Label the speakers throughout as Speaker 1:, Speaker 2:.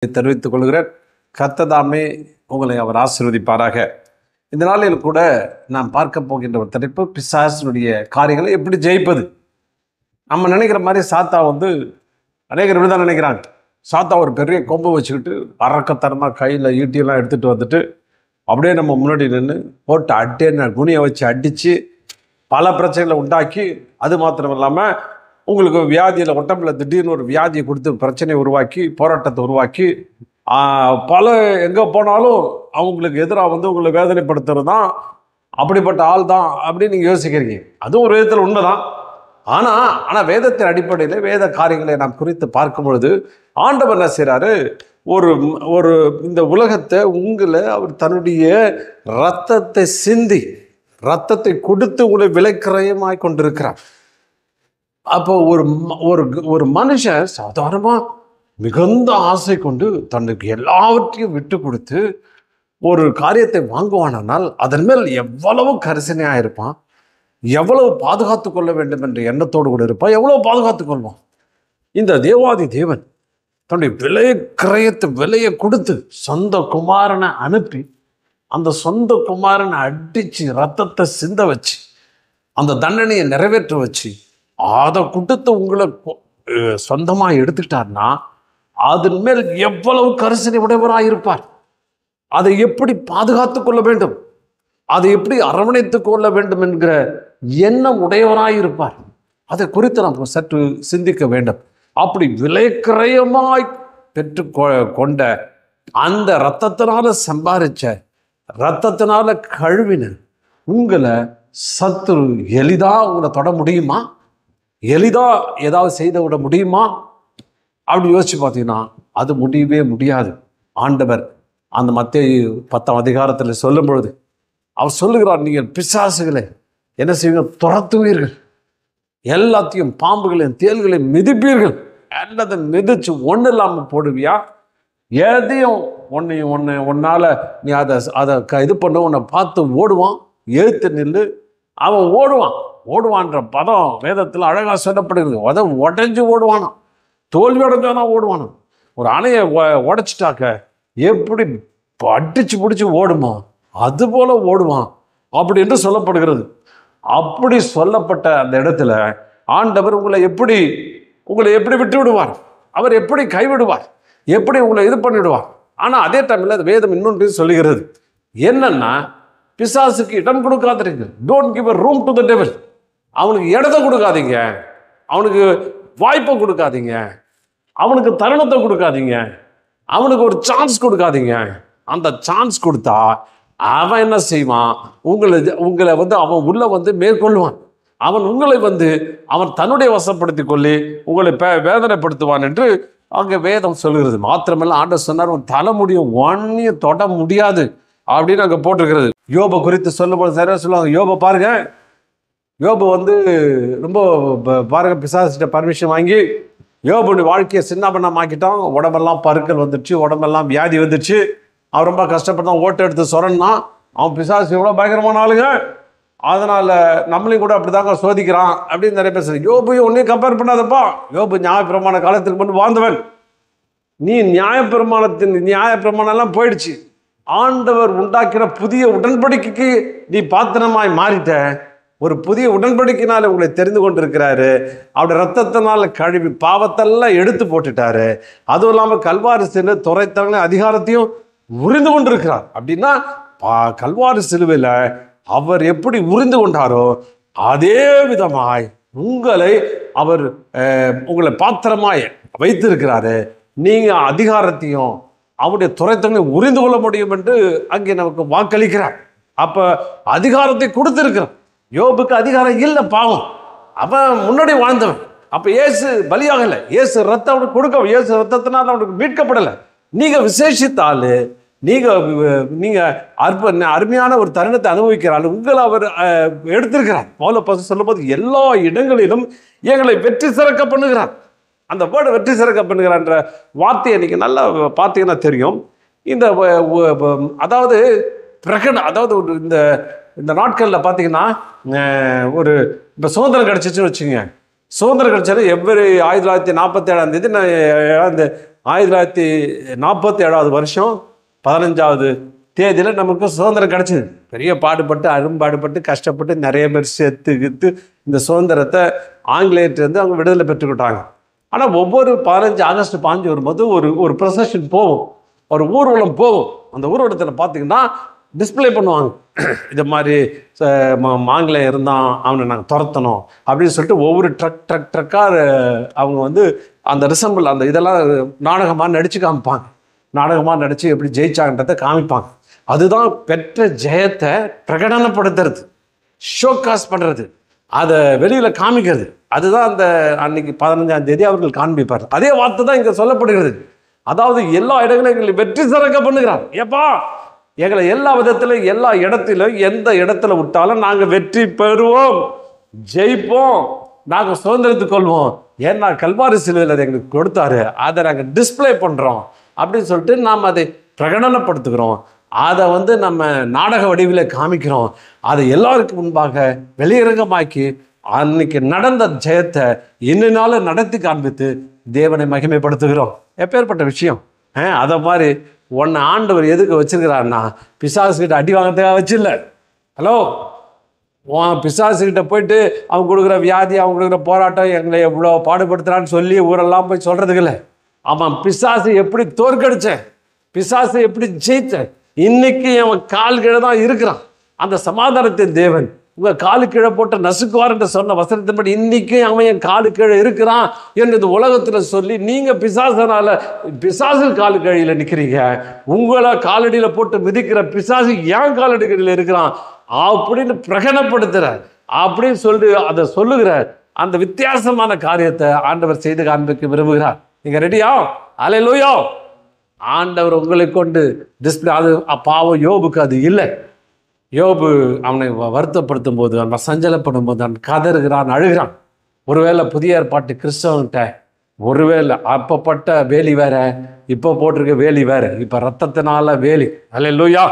Speaker 1: தெரிவித்துக் கொள்கிறேன். கர்த்ததாமே உங்களை அவர் ஆசீர்வதிப்பாராக. இந்த நாளில் கூட நாம் பார்க்க போகின்ற ஒரு தலைப்பு, பிசாசினுடைய காரியங்களை எப்படி ஜெயிப்பது. நம்ம நினைக்கிற மாதிரி சாத்தா அநேகர் இப்படிதான் நினைக்கிறாங்க. சாத்தா ஒரு பெரிய கொம்பு வச்சுக்கிட்டு பறக்கத்தனமாக கையில் ஈட்டியெல்லாம் எடுத்துகிட்டு வந்துட்டு அப்படியே நம்ம முன்னாடி நின்று போட்டு குனியை வச்சு அடித்து பல பிரச்சனைகளை உண்டாக்கி, அது மாத்திரம் இல்லாமல் உங்களுக்கு வியாதியில் உடம்பில் திடீர்னு ஒரு வியாதியை கொடுத்து பிரச்சனையை உருவாக்கி, போராட்டத்தை உருவாக்கி, பல எங்கே போனாலும் அவங்களுக்கு எதிராக உங்களை வேதனைப்படுத்துறது தான், அப்படிப்பட்ட ஆள் தான் அப்படின்னு நீங்கள் யோசிக்கிறீங்க. அதுவும் ஒரு விதத்தில் உண்மைதான். ஆனால் வேதத்தின் அடிப்படையில் வேத காரியங்களை நாம் குறித்து பார்க்கும் பொழுது ஆண்டவர் என்ன செய்கிறாரு, ஒரு இந்த உலகத்தை அவர் தன்னுடைய இரத்தத்தை சிந்தி, இரத்தத்தை கொடுத்து உங்களை விலைக்கிரயமாய் கொண்டிருக்கிறார். அப்போ ஒரு மனுஷன் சாதாரணமாக மிகுந்த ஆசை கொண்டு தன்னுக்கு எல்லாவற்றையும் விட்டு கொடுத்து ஒரு காரியத்தை வாங்குவானால் அதன் மேல் எவ்வளவு கரிசனையாக இருப்பான், எவ்வளவு பாதுகாத்து கொள்ள வேண்டும் என்ற எண்ணத்தோடு கூட இருப்பான், எவ்வளவு பாதுகாத்து கொள்வான். இந்த தேவாதி தேவன் தன்னுடைய விலையை கொடுத்து சொந்த குமாரனை அனுப்பி, அந்த சொந்த குமாரனை அடித்து ரத்தத்தை சிந்த வச்சு அந்த தண்டனையை நிறைவேற்ற வச்சு அதை கொடுத்து உங்களை சொந்தமாக எடுத்துக்கிட்டார்னா அதன் மேல் எவ்வளவு கரிசனை உடையவராக இருப்பார். அதை எப்படி பாதுகாத்து கொள்ள வேண்டும், அதை எப்படி அரவணைத்து கொள்ள வேண்டும் என்கிற எண்ணம் உடையவராக இருப்பார். அதை குறித்து நாம் சற்று சிந்திக்க வேண்டும். அப்படி விலைக்கிரயமாய் பெற்று கொண்ட அந்த இரத்தத்தினால சம்பாதிச்ச, இரத்தத்தினால கழுவின உங்களை சத்துரு எளிதாக உங்களை தொட முடியுமா? எளிதாக ஏதாவது செய்து விட முடியுமா? அப்படி யோசிச்சு பார்த்தீங்கன்னா அது முடியவே முடியாது. ஆண்டவர் அந்த மத்தேயு 10ஆம் அதிகாரத்தில் சொல்லும் பொழுது அவர் சொல்லுகிறார், நீங்கள் பிசாசுகளை என்ன செய்வீங்க? துரத்துவீர்கள், எல்லாத்தையும் பாம்புகளையும் தேள்களையும் மிதிப்பீர்கள். எல்லாத்தையும் மிதிச்சு ஒன்றும் இல்லாமல் போடுவியா? எதையும் ஒன்னால் நீ அதை இது பண்ண உன்னை பார்த்து ஓடுவான். எழுத்து நில்லு, அவன் ஓடுவான்ற பதம் வேதத்தில் அழகாக சொல்லப்படுகிறது. அதை உடஞ்சி ஓடுவானா, தோல்வி அடைஞ்சானா ஓடுவானா. ஒரு அணையை உடைச்சிட்டாக்க எப்படி அடிச்சு பிடிச்சி ஓடுமா, அதுபோல ஓடுவான் அப்படி என்று சொல்லப்படுகிறது. அப்படி சொல்லப்பட்ட அந்த இடத்துல ஆண்டவர் உங்களை எப்படி விட்டு விடுவார், அவர் எப்படி கைவிடுவார், எப்படி உங்களை இது பண்ணிவிடுவார். ஆனால் அதே டைமில் அது வேதம் இன்னொன்று சொல்லுகிறது என்னன்னா, பிசாசுக்கு இடம் கொடுக்காதீங்க. Don't give a room to the devil. அவனுக்கு இடத்தை கொடுக்காதீங்க, அவனுக்கு வாய்ப்பை கொடுக்காதீங்க, அவனுக்கு தருணத்தை கொடுக்காதீங்க, அவனுக்கு ஒரு சான்ஸ் கொடுக்காதீங்க. அந்த சான்ஸ் கொடுத்தா அவன் என்ன செய்வான்? உங்களை அவன் உள்ள மேற்கொள்வான். அவன் உங்களை அவன் தன்னுடைய வசப்படுத்தி கொள்ளி உங்களை வேதனைப்படுத்துவான் என்று அங்கே வேதம் சொல்கிறது. மாத்திரமல்ல, ஆண்டவர் சொன்னார், உன் தலைமுடியும் ஒன்னையும் தொட முடியாது அப்படின்னு அங்கே போட்டிருக்கிறது. யோபை குறித்து சொல்லும்போது சரியாக சொல்லுவாங்க. யோபை பாருங்க, யோபு ரொம்ப பாருங்க, பிசாசிட்ட பர்மிஷன் வாங்கி யோபுடைய வாழ்க்கையை சின்னபண்ணமாக்கிட்டான். உடம்பெல்லாம் பருக்கள் வந்துடுச்சு, உடம்பெல்லாம் வியாதி வந்துடுச்சு. அவன் ரொம்ப கஷ்டப்பட்டான், ஓட்டு எடுத்து சொரன்னா. அவன் பிசாசு எவ்வளோ பயங்கரமான ஆளுங்க, அதனால் நம்மளையும் கூட அப்படி தாங்க சோதிக்கிறான் அப்படின்னு நிறைய பேர் சொல்லி. யோபையும் ஒன்றையும் கம்பேர் பண்ணாதப்பா, யோபு நியாயப்பிரமாண காலத்துக்கு முன்பு வாழ்ந்தவன். நீ நியாயப்பிரமாணம்லாம் போயிடுச்சு. ஆண்டவர் உண்டாக்கிற புதிய உடன்படிக்கைக்கு நீ பாத்திரமாய் மாறிட்ட. ஒரு புதிய உடன்படிக்கையினால உங்களை தெரிந்து கொண்டிருக்கிறாரு. அவருடைய ரத்தத்தினால கழுவி பாவத்தெல்லாம் எடுத்து போட்டுட்டாரு. அதுவும் இல்லாமல் கல்வாரி சிலுவை துரைத்தவங்க அதிகாரத்தையும் உறிந்து கொண்டிருக்கிறார். அப்படின்னா கல்வாரி சிலுவையில் அவர் எப்படி உறிந்து கொண்டாரோ அதே விதமாய் உங்களை பாத்திரமாய் வைத்திருக்கிறாரு. நீங்கள் அதிகாரத்தையும் அவருடைய துரைத்தவங்களை உறிந்து கொள்ள முடியும் என்று அங்கே நமக்கு வாக்களிக்கிறார். அப்போ அதிகாரத்தை கொடுத்திருக்கிறார். யோபுக்கு அதிகாரம் இல்லை, பாவம், அவன் முன்னாடி வாழ்ந்தவன். அப்போ இயேசு பலியாகலை, இயேசு ரத்தம் அவனுக்கு கொடுக்க, இயேசு ரத்தத்தினால் அவனுக்கு மீட்கப்படலை. நீங்கள் விசேஷித்தால், நீங்கள் அருமையான ஒரு தருணத்தை அனுபவிக்கிறாள். உங்களை அவர் எடுத்திருக்கிறார். பவுல் சொல்லும்போது எல்லா இடங்களிலும் எங்களை வெற்றி சிறக்க பண்ணுகிறார். அந்த வேர்டை வெற்றி சிறக்க பண்ணுகிறான்ற வார்த்தையை நீங்கள் நல்லா பார்த்தீங்கன்னா தெரியும். இந்த அதாவது இந்த நாட்களில் பார்த்தீங்கன்னா இப்போ சுதந்திரம் கிடச்சிச்சுன்னு வச்சுங்க. சுதந்திரம் கிடைச்சாலும் 1947 1947 வருஷம் 15வது தேதியில் நமக்கு சுதந்திரம் கிடச்சிது. பெரிய பாடுபட்டு அரும்பாடுபட்டு கஷ்டப்பட்டு நிறைய பேர் செத்து கித்து இந்த சுதந்திரத்தை ஆங்கிலேயர்கிட்டருந்து அவங்க விடுதலை பெற்றுக்கிட்டாங்க. ஆனால் ஒவ்வொரு 15 ஆகஸ்ட் 15 வரும்போது ஒரு ப்ரொசஷன் போகும், ஒரு ஊர்வலம் போகும். அந்த ஊர்வலத்தில் பார்த்திங்கன்னா டிஸ்பிளே பண்ணுவாங்க, இது மாதிரி ஆங்கிலேயம் இருந்தான், அவனை நாங்கள் துரத்தணும் அப்படின்னு சொல்லிட்டு ஒவ்வொரு ட்ரக்காக அவங்க வந்து அந்த ரிசம்பிள் அந்த இதெல்லாம் நாடகமாக நடித்து காமிப்பாங்க. நாடகமாக நடித்து எப்படி ஜெயிச்சாங்கன்றதை காமிப்பாங்க. அதுதான் பெற்ற ஜெயத்தை பிரகடனப்படுத்துறது, ஷோகாஸ் பண்ணுறது, அதை வெளியில் காமிக்கிறது. அதுதான் அந்த அன்னைக்கு 15ஆம் தேதி அவர்கள் காண்பிப்பார். அதே வார்த்தை தான் இங்கே சொல்லப்படுகிறது. அதாவது எல்லா இடங்களும் எங்களை வெற்றி சிறக்க பண்ணுகிறார். ஏப்பா எங்களை எல்லா விதத்திலும் எல்லா இடத்திலும் எந்த இடத்துல விட்டாலும் நாங்கள் வெற்றி பெறுவோம், ஜெயிப்போம், நாங்கள் சுதந்திரத்துக் கொள்வோம். ஏன்னா கல்வாரி சிலுவையில் அதை எங்களுக்கு கொடுத்தாரு, அதை நாங்கள் டிஸ்பிளே பண்ணுறோம் அப்படின்னு சொல்லிட்டு நாம் அதை பிரகடனப்படுத்துகிறோம். அதை வந்து நம்ம நாடக வடிவில் காமிக்கிறோம். அதை எல்லாருக்கும் முன்பாக வெளியரங்கமாக்கி அன்னைக்கு நடந்த ஜெயத்தை இன்னும் நடத்தி காண்பித்து தேவனை மகிமைப்படுத்துகிறோம். எப்பேற்பட்ட விஷயம்! அதை மாதிரி ஒன்று ஆண்டவர் எதுக்கு வச்சிருக்கிறாருன்னா பிசாசுக்கிட்ட அடி வாங்கிறதுக்காக வச்சில்ல. ஹலோ, பிசாசுக்கிட்ட போயிட்டு அவங்க கொடுக்குற வியாதி, அவங்க கொடுக்குற போராட்டம் எங்களை எவ்வளோ பாடுபடுத்துறான்னு சொல்லி ஊரெல்லாம் போய் சொல்கிறதுக்கு இல்லை. ஆமாம், பிசாசு எப்படி தோற்கடிச்சேன், பிசாசு எப்படி ஜெயித்தேன், இன்னைக்கு அவன் கால் கீழே தான் இருக்கிறான். அந்த சமாதானத்தின் தேவன் உங்கள் காலு கீழே போட்டு நசுக்குவார் என்று சொன்ன வசனத்தின்படி இன்னைக்கு அவன் என் காலு கீழே இருக்கிறான் என்று உலகத்தில் சொல்லி நீங்கள் பிசாசு காலு கீழே நிற்கிறீங்க. உங்களை காலடியில் போட்டு மிதிக்கிற பிசாசு ஏன் காலடி கீழே இருக்கிறான் அப்படின்னு பிரகடனப்படுத்துகிற அப்படின்னு சொல்லி அதை சொல்லுகிற அந்த வித்தியாசமான காரியத்தை ஆண்டவர் செய்து காண்பிக்க விரும்புகிறார். நீங்கள் ரெடியா? அல்லேலூயா! ஆண்டவர் உங்களை கொண்டு டிஸ்பிளே. அது பாவம் யோபுக்கு அது இல்லை. யோபு அவனை வருத்தப்படுத்தும் போது, அவன் சஞ்சலப்படும் போது அவன் கதறுகிறான், அழுகிறான். ஒருவேளை புதிய ஏற்பாட்டு கிறிஸ்தவன்கிட்ட ஒருவேளை அப்பப்பட்ட வேலி வேற, இப்போ போட்டிருக்க வேலி வேற, இப்போ ரத்தத்தினால வேலி. அல்லேலூயா!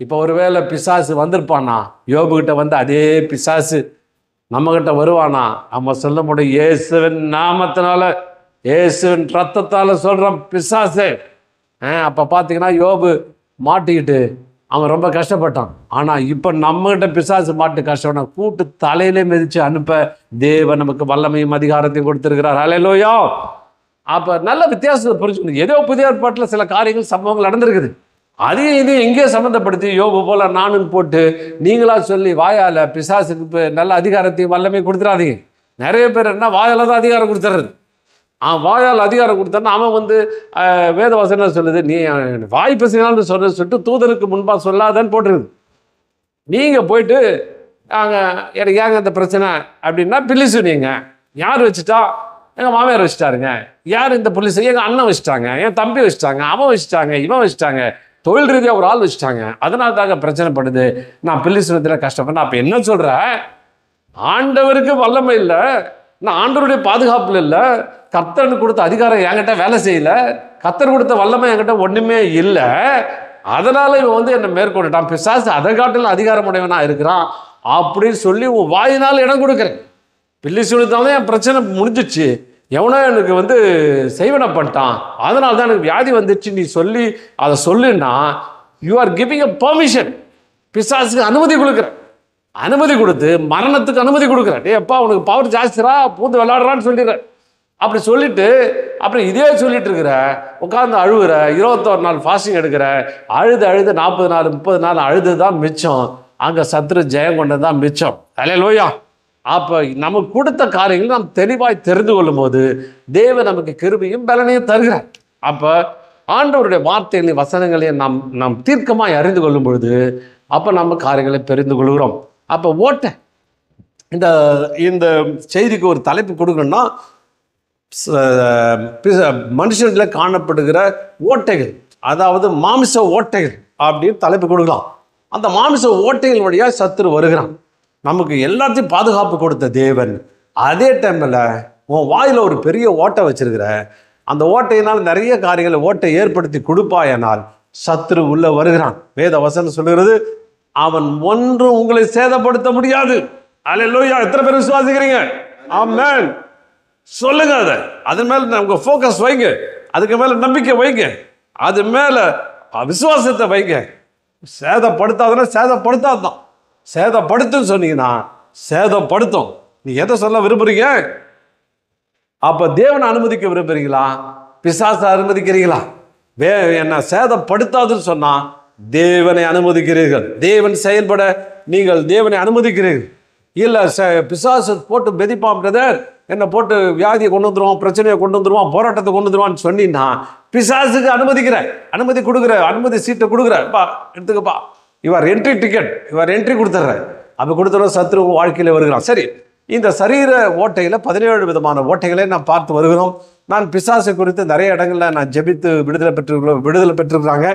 Speaker 1: இப்போ ஒருவேளை பிசாசு வந்திருப்பானா யோபுகிட்ட வந்து அதே பிசாசு நம்மகிட்ட வருவானா? நம்ம சொல்ல முடியும், இயேசுவின் நாமத்தினால இயேசுவின் ரத்தத்தால் சொல்கிறோம் பிசாசு. அப்போ பார்த்தீங்கன்னா யோபு மாட்டிக்கிட்டு அவன் ரொம்ப கஷ்டப்பட்டான். ஆனால் இப்போ நம்மகிட்ட பிசாசு மாட்டு கஷ்டப்பட கூட்டு தலையிலே மிதித்து அனுப்ப தேவன் நமக்கு வல்லமையும் அதிகாரத்தையும் கொடுத்துருக்கிறார். அல்லேலூயா! அப்போ நல்ல வித்தியாசத்தை புரிஞ்சுக்கணும். ஏதோ புதிய ஏற்பாட்டில் சில காரியங்கள் சம்பவங்கள் நடந்திருக்குது, அதையும் இது எங்கேயோ சம்மந்தப்படுத்தி யோபு போல நானும் போட்டு நீங்களா சொல்லி வாயால் பிசாசுக்கு நல்ல அதிகாரத்தையும் வல்லமையும் கொடுத்துடாதீங்க. நிறைய பேர் என்ன வாயால் தான் அதிகாரம் கொடுத்துறது. வாயால் அதிகாரம் கொடுத்தான்னா அவன் வந்து வேதவசனம் சொல்லுது, நீ வாய் பேசினான்னு சொல்லிட்டு தூதனுக்கு முன்பாக சொல்லாதன்னு போட்டுருக்குது. நீங்கள் போயிட்டு எனக்கு ஏங்க இந்த பிரச்சனை அப்படின்னா பில்லிசு நீங்கள் யார் வச்சுட்டா? எங்கள் மாமியார் வச்சுட்டாருங்க. யார் இந்த புலிசு? எங்கள் அண்ணன் வச்சுட்டாங்க, என் தம்பி வச்சுட்டாங்க, அவன் வச்சுட்டாங்க, இவன் வச்சுட்டாங்க, தொழில் ரீதியாக ஒரு ஆள் வச்சுட்டாங்க, அதனால தாங்க பிரச்சனை படுது, நான் பில்லிசுனத்தில் கஷ்டப்பட்டேன். அப்போ என்ன சொல்கிறேன்? ஆண்டவருக்கு வல்லமை இல்லை, நான் ஆண்டவருடைய பாதுகாப்பில் இல்லை, கர்த்தருக்கு கொடுத்த அதிகாரம் என்கிட்ட வேலை செய்யலை, கர்த்தர் கொடுத்த வல்லமை என்கிட்ட ஒன்றுமே இல்லை, அதனால் இவன் வந்து என்னை மேற்கொண்டுட்டான், பிசாசு அதை காட்டிலும் அதிகாரம் உடையவனா இருக்கிறான் அப்படின்னு சொல்லி உன் வாயினால் இடம் கொடுக்குறேன். பில்லி சொல்லித்தான் என் பிரச்சனை முடிஞ்சிச்சு, எவனோ எனக்கு வந்து செய்வனை பண்ணிட்டான், அதனால தான் எனக்கு வியாதி வந்துச்சு, நீ சொல்லி அதை சொல்லுன்னா you are giving a permission. பிசாசுக்கு அனுமதி கொடுக்குற, அனுமதி கொடுத்து மரணத்துக்கு அனுமதி கொடுக்குற. டே அப்பா உனக்கு பவர் ஜாஸ்திரா, பூந்து விளையாடுறான்னு சொல்லிடுற. அப்படி சொல்லிட்டு அப்புறம் இதே சொல்லிட்டு இருக்கிற, உட்காந்து அழுகுற, 21 நாள் ஃபாஸ்டிங் எடுக்கிற, அழுது 40 நாள் 30 நாள் அழுது தான் மிச்சம். அங்கே சத்துரு ஜெயம் கொண்டது தான் மிச்சம். அல்லேலூயா! அப்போ நமக்கு கொடுத்த காரியங்கள் நாம் தெளிவாய் தெரிந்து கொள்ளும் போது தேவன் நமக்கு கிருபையும் பலனையும் தருகிறார். அப்போ ஆண்டவருடைய வார்த்தைகளையும் வசனங்களையும் நாம் தீர்க்கமாய் அறிந்து கொள்ளும் பொழுது அப்போ நம்ம காரியங்களை தெரிந்து கொள்கிறோம். அப்போ ஓட்டை இந்த செய்திக்கு ஒரு தலைப்பு கொடுக்கணும்னா மனுஷனில் காணப்படுகிற ஓட்டைகள், அதாவது மாமிச ஓட்டைகள் அப்படின்னு தலைப்பு கொடுக்கலாம். அந்த மாமிச ஓட்டைகள் வழியாக சத்துரு வருகிறான். நமக்கு எல்லாத்தையும் பாதுகாப்பு கொடுத்த தேவன் அதே டைமில் உன் வாயில் ஒரு பெரிய ஓட்டை வச்சிருக்கிற, அந்த ஓட்டையினால் நிறைய காரியங்களை ஓட்டை ஏற்படுத்தி கொடுப்பாயனால் சத்துரு உள்ள வருகிறான். வேத வசனம் சொல்லுகிறது, அவன் ஒன்றும் உங்களை சேதப்படுத்த முடியாது. அல்லேலூயா! எத்தனை பேர் விசுவாசிக்கிறீங்க? ஆமென். சொல்லுங்க, அதன் மேல உங்க ஃபோக்கஸ் வைங்க. அதுக்கு மேலே நம்பிக்கை வைங்க, அது மேலே விசுவாசத்தை வைங்க. சேதப்படுத்தாதுன்னா சேதப்படுத்தாதான். சேதப்படுத்துன்னு சொன்னீங்கன்னா சேதப்படுத்தும். நீ எதை சொல்ல விரும்புறீங்க? அப்ப தேவனை அனுமதிக்க விரும்புறீங்களா, பிசாசை அனுமதிக்கிறீங்களா? என்ன சேதப்படுத்தாதுன்னு சொன்னா தேவனை அனுமதிக்கிறீர்கள். தேவன் செயல்பட நீங்கள் தேவனை அனுமதிக்கிறீர்கள். இல்லை பிசாசு போட்டு பெதிப்பான், பிரதர் என்னை போட்டு வியாதியை கொண்டு வந்துடுவான், பிரச்சனையை கொண்டு வந்துடுவான், போராட்டத்தை கொண்டு வந்துடுவான்னு சொன்னீங்கன்னா பிசாசுக்கு அனுமதிக்கிற, அனுமதி கொடுக்குற, அனுமதி சீட்டை கொடுக்குற, பா எடுத்துக்கப்பா, இவர் என்ட்ரி டிக்கெட், இவர் என்ட்ரி கொடுத்துட்ற. அப்போ கொடுத்துட சத்ரு வாழ்க்கையில் வருகிறான். சரி, இந்த சரீர ஓட்டையில் 17 விதமான ஓட்டைகளை நாம் பார்த்து வருகிறோம். நான் பிசாசை குறித்து நிறைய இடங்களில் நான் ஜெபித்து விடுதலை பெற்றிருக்கிறாங்க.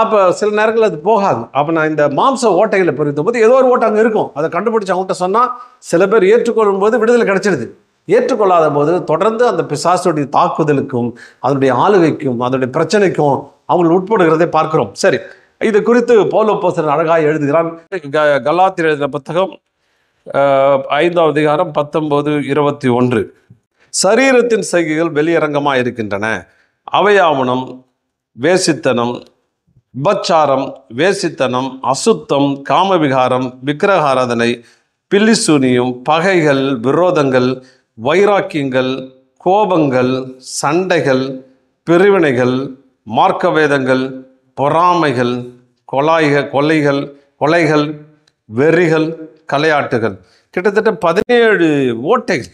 Speaker 1: அப்போ சில நேரங்கள் அது போகாது. அப்போ நான் இந்த மாம்ச ஓட்டைகளை பொறுத்தும் போது ஏதோ ஒரு ஓட்டை அங்கே இருக்கும். அதை கண்டுபிடிச்சி அவங்கள்ட்ட சொன்னால் சில பேர் ஏற்றுக்கொள்ளும் போது விடுதலை கிடைச்சிடுது. ஏற்றுக்கொள்ளாத போது தொடர்ந்து அந்த பிசாசுடைய தாக்குதலுக்கும் அதனுடைய ஆளுகைக்கும் அதனுடைய பிரச்சனைக்கும் அவங்க உட்படுகிறதை பார்க்கிறோம். சரி, இது குறித்து பவுல் அப்போஸ்தலன் அழகாக எழுதுகிறான். கலாத்தியர் எழுதின புத்தகம் 5ஆம் அதிகாரம் 19-21. சரீரத்தின் செய்கைகள் வெளியரங்கமாக இருக்கின்றன. அவையாவனம், வேசித்தனம், விபச்சாரம், வேசித்தனம், அசுத்தம், காமவிகாரம், விக்கிரகாராதனை, பில்லிசூனியம், பகைகள், விரோதங்கள், வைராக்கியங்கள், கோபங்கள், சண்டைகள், பிரிவினைகள், மார்க்கவேதங்கள், பொறாமைகள், கொலைகள், வெறிகள், கலையாட்டுகள். கிட்டத்தட்ட 17 ஓட்டைகள்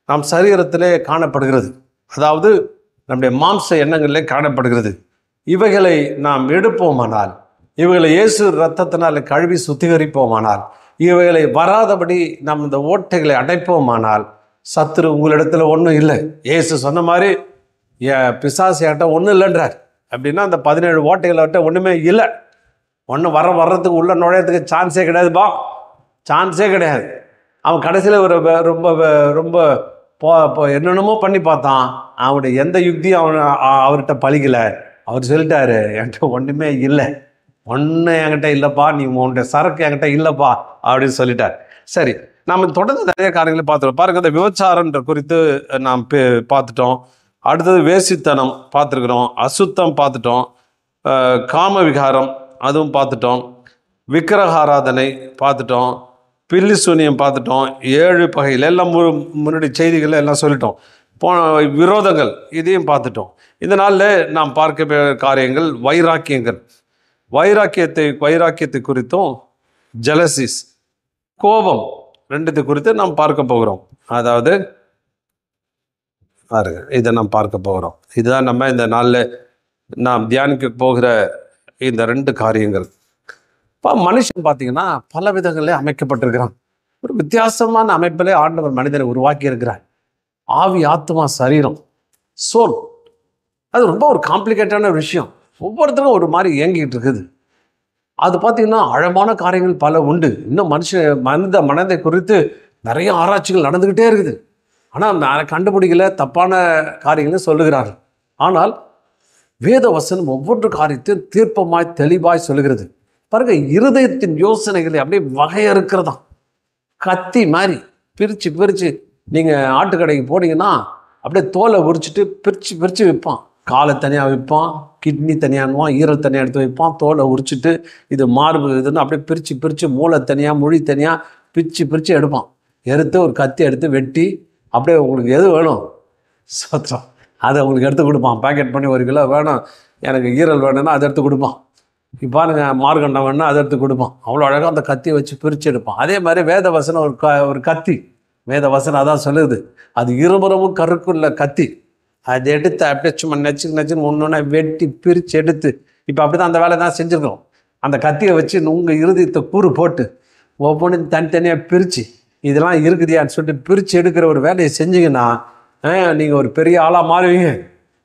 Speaker 1: நம் சரீரத்திலே காணப்படுகிறது. அதாவது நம்முடைய மாம்ச எண்ணங்களிலே காணப்படுகிறது. இவைகளை நாம் எடுப்போமானால், இவைகளை இயேசு இரத்தத்தினால் கழுவி சுத்திகரிப்போமானால், இவைகளை வராதபடி நாம் இந்த ஓட்டைகளை அடைப்போமானால் சத்துரு உங்களிடத்துல ஒன்றும் இல்லை. இயேசு சொன்ன மாதிரி பிசாசியாட்ட ஒன்றும் இல்லைன்றார். அப்படின்னா அந்த 17 ஓட்டைகள்கிட்ட ஒன்றுமே இல்லை. ஒன்றும் வர்றதுக்கு உள்ள நுழையத்துக்கு சான்ஸே கிடையாதுப்பா, சான்ஸே கிடையாது. அவன் கடைசியில் ஒரு ரொம்ப என்னென்னமோ பண்ணி பார்த்தான். அவனுடைய எந்த யுக்தியும் அவர்கிட்ட பழிக்கலை. அவர் சொல்லிட்டாரு, என்கிட்ட ஒன்றுமே இல்லை, ஒன்றும் என்கிட்ட இல்லைப்பா, நீ உன்னுடைய சரக்கு என்கிட்ட இல்லைப்பா அப்படின்னு சொல்லிட்டார். சரி, நாம் தொடர்ந்து நிறைய காரியங்களை பார்த்துட்டோம். பாருங்க, இந்த விபச்சாரன்ற குறித்து நாம் பார்த்துட்டோம். அடுத்தது வேசித்தனம் பார்த்துருக்குறோம், அசுத்தம் பார்த்துட்டோம், காம விகாரம் அதுவும் பார்த்துட்டோம், விக்கிரகாராதனை பார்த்துட்டோம், பில்லிசூனியம் பார்த்துட்டோம், 7 பகைகள் எல்லாம் முன்னாடி செய்திகள் எல்லாம் சொல்லிட்டோம். விரோதங்கள் இதையும் பார்த்துட்டோம். இதனால் நாம் பார்க்க காரியங்கள் வைராக்கியங்கள், வைராக்கியத்தை குறித்தும் ஜெலசிஸ், கோபம், ரெண்டுத்தை குறித்து நாம் பார்க்க போகிறோம். அதாவது இதை நாம் பார்க்க போகிறோம். இதுதான் நம்ம இந்த நாளில் நாம் தியானிக்க போகிற இந்த 2 காரியங்கள். இப்போ மனுஷன் பார்த்தீங்கன்னா பல விதங்களில் அமைக்கப்பட்டிருக்கிறான். ஒரு வித்தியாசமான அமைப்பிலே ஆண்டவர் மனிதனை உருவாக்கி இருக்கிறார். ஆவி, ஆத்மா, சரீரம், சோல், அது ரொம்ப ஒரு காம்ப்ளிகேட்டான விஷயம். ஒவ்வொருத்தரும் ஒரு மாதிரி இயங்கிட்டு இருக்குது. அது பார்த்திங்கன்னா ஆழமான காரியங்கள் பல உண்டு. இன்னும் மனதை குறித்து நிறைய ஆராய்ச்சிகள் நடந்துக்கிட்டே இருக்குது. ஆனால் கண்டுபிடிக்கல, தப்பான காரியங்களும் சொல்லுகிறார்கள். ஆனால் வேத வசனம் ஒவ்வொரு காரியத்தையும் தீர்ப்பமாய் தெளிவாய் சொல்லுகிறது. பாருங்க, இருதயத்தின் யோசனைகளை அப்படியே வகையறுக்கிறதா, கத்தி மாதிரி பிரித்து நீங்கள் ஆட்டுக்கடைக்கு போனீங்கன்னா அப்படியே தோலை உரிச்சிட்டு பிரித்து வைப்பான். காலை தனியாக வைப்பான், கிட்னி தனியானுவான், ஈரல் தனியாக எடுத்து வைப்பான், தோலை உரிச்சிட்டு இது மார்பு இதுன்னு அப்படியே பிரித்து மூளை தனியாக, மொழி தனியாக பிரித்து எடுப்பான். எடுத்து ஒரு கத்தி எடுத்து வெட்டி அப்படியே உங்களுக்கு எது வேணும் சோத்திரம் அதை உங்களுக்கு எடுத்து கொடுப்பான். பேக்கெட் பண்ணி 1 கிலோ வேணும், எனக்கு ஈரல் வேணும்னா அதை எடுத்து கொடுப்பான். இப்போ பாருங்க, மார்கண்டம் வேணும்னா அதை எடுத்து கொடுப்பான். அவ்வளோ அழகாக அந்த கத்தியை வச்சு பிரித்து எடுப்பான். அதே மாதிரி வேத வசனம் ஒரு கத்தி, வேத வசனம் அதான் சொல்லுது, அது இருபுறமும் கருக்குள்ள கத்தி. அதை எடுத்து அப்படியே சும்மா நச்சுன்னு ஒன்று வெட்டி பிரித்து எடுத்து, இப்போ அப்படி தான் அந்த வேலை தான் செஞ்சுருக்கோம். அந்த கத்தியை வச்சு உங்கள் இருதயத்தை கூறு போட்டு ஒவ்வொன்றும் தனித்தனியாக பிரித்து இதெல்லாம் இருக்குதியான்னு சொல்லிட்டு பிரித்து எடுக்கிற ஒரு வேலையை செஞ்சிங்கன்னா நீங்கள் ஒரு பெரிய ஆளாக மாறுவீங்க.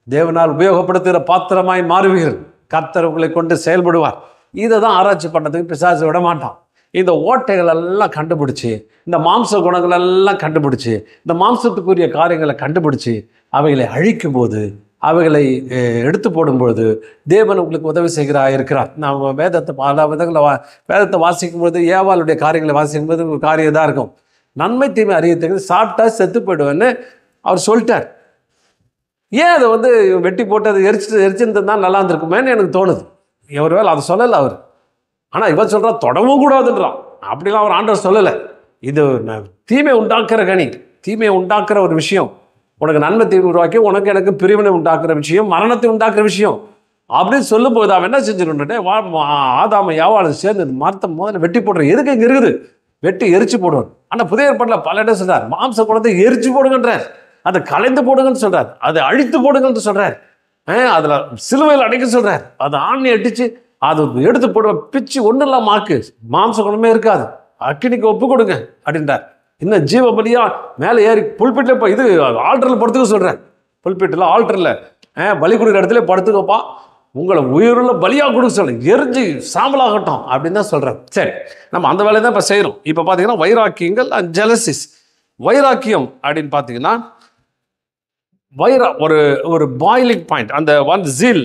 Speaker 1: தேவனால் உபயோகப்படுத்துகிற பாத்திரமாய் மாறுவீர்கள். கர்த்தர் உங்களை கொண்டு செயல்படுவார். இதை தான் ஆராய்ச்சி பண்ணுறதுக்கு பிசாசு விட மாட்டான். இந்த ஓட்டைகள் எல்லாம் கண்டுபிடிச்சி, இந்த மாம்ச குணங்கள் எல்லாம் கண்டுபிடிச்சி, இந்த மாம்சத்துக்குரிய காரியங்களை கண்டுபிடிச்சி அவைகளை அழிக்கும் போது, அவைகளை எடுத்து போடும்பொழுது தேவன் உங்களுக்கு உதவி இருக்கிறார். நாம் வேதத்தை பல விதங்களை வேதத்தை வாசிக்கும்போது, ஏவாளுடைய காரியங்களை வாசிக்கும்போது ஒரு காரியம் தான் இருக்கும். நன்மை தீமை அறியத்துக்கு சாப்பிட்டா செத்து போயிடுவேன்னு அவர் சொல்லிட்டார். ஏன் அதை வந்து வெட்டி போட்டு அதை எரிச்சிருந்தா நல்லா இருந்திருக்குமேன்னு எனக்கு தோணுது. ஒருவேளை அதை சொல்லலை அவர். ஆனால் இவர் சொல்கிறா தொடவும் கூடாதுன்றான். அப்படிலாம் அவர் ஆண்டவர் சொல்லலை. இது தீமை உண்டாக்குற கனி, தீமையை உண்டாக்குற ஒரு விஷயம், உனக்கு நன்மை தீமை உருவாக்கி உனக்கு எனக்கு பிரிவினை உண்டாக்குற விஷயம், மரணத்தை உண்டாக்குற விஷயம் அப்படின்னு சொல்லும்போது அவன் என்ன செஞ்சிருந்தே, ஆதாம யாவாலும் சேர்ந்து மரத்தை முதல்ல வெட்டி போடுறேன். எதுக்கு இங்கே இருக்குது? வெட்டி எரிச்சு போடுவார். ஆனால் புதிய ஏற்பாட்டில் பல இடம் சொல்றார், மாம்ச குணத்தை எரிச்சு போடுங்கன்றார், அதை கலைந்து போடுங்கன்னு சொல்றார், அதை அழித்து போடுங்கன்னு சொல்றார், அதில் சிலுவையில் அடைக்க சொல்றார், அதை ஆணி அடிச்சு அது எடுத்து போடுவேன், பிச்சு ஒன்றும் இல்லாம ஆக்கு, மாம்ச குணமே இருக்காது, அக்கினிக்கு ஒப்பு கொடுங்க அப்படின்றார். இன்னும் ஜீவ பலியா மேலே ஏறி புல்பிட்டில் இது ஆல்டரில் படுத்துக்க சொல்கிறேன். புல்பிட்டில் ஆல்டரில் பலி கொடுக்குற இடத்துல படுத்துக்கப்பா, உங்களை உயிருள்ள பலியாக கொடுக்க சொல்ல, எரிஞ்சு சாம்பலாகட்டும் அப்படின்னு தான் சொல்கிறேன். சரி, நம்ம அந்த வேலையை தான் இப்போ செய்கிறோம். இப்போ பார்த்தீங்கன்னா வைராக்கியங்கள் அண்ட் ஜெலசிஸ். வைராக்கியம் அப்படின்னு பார்த்தீங்கன்னா ஒரு ஒரு பாயிலிங் பாயிண்ட், அந்த ஒன் ஜீல்,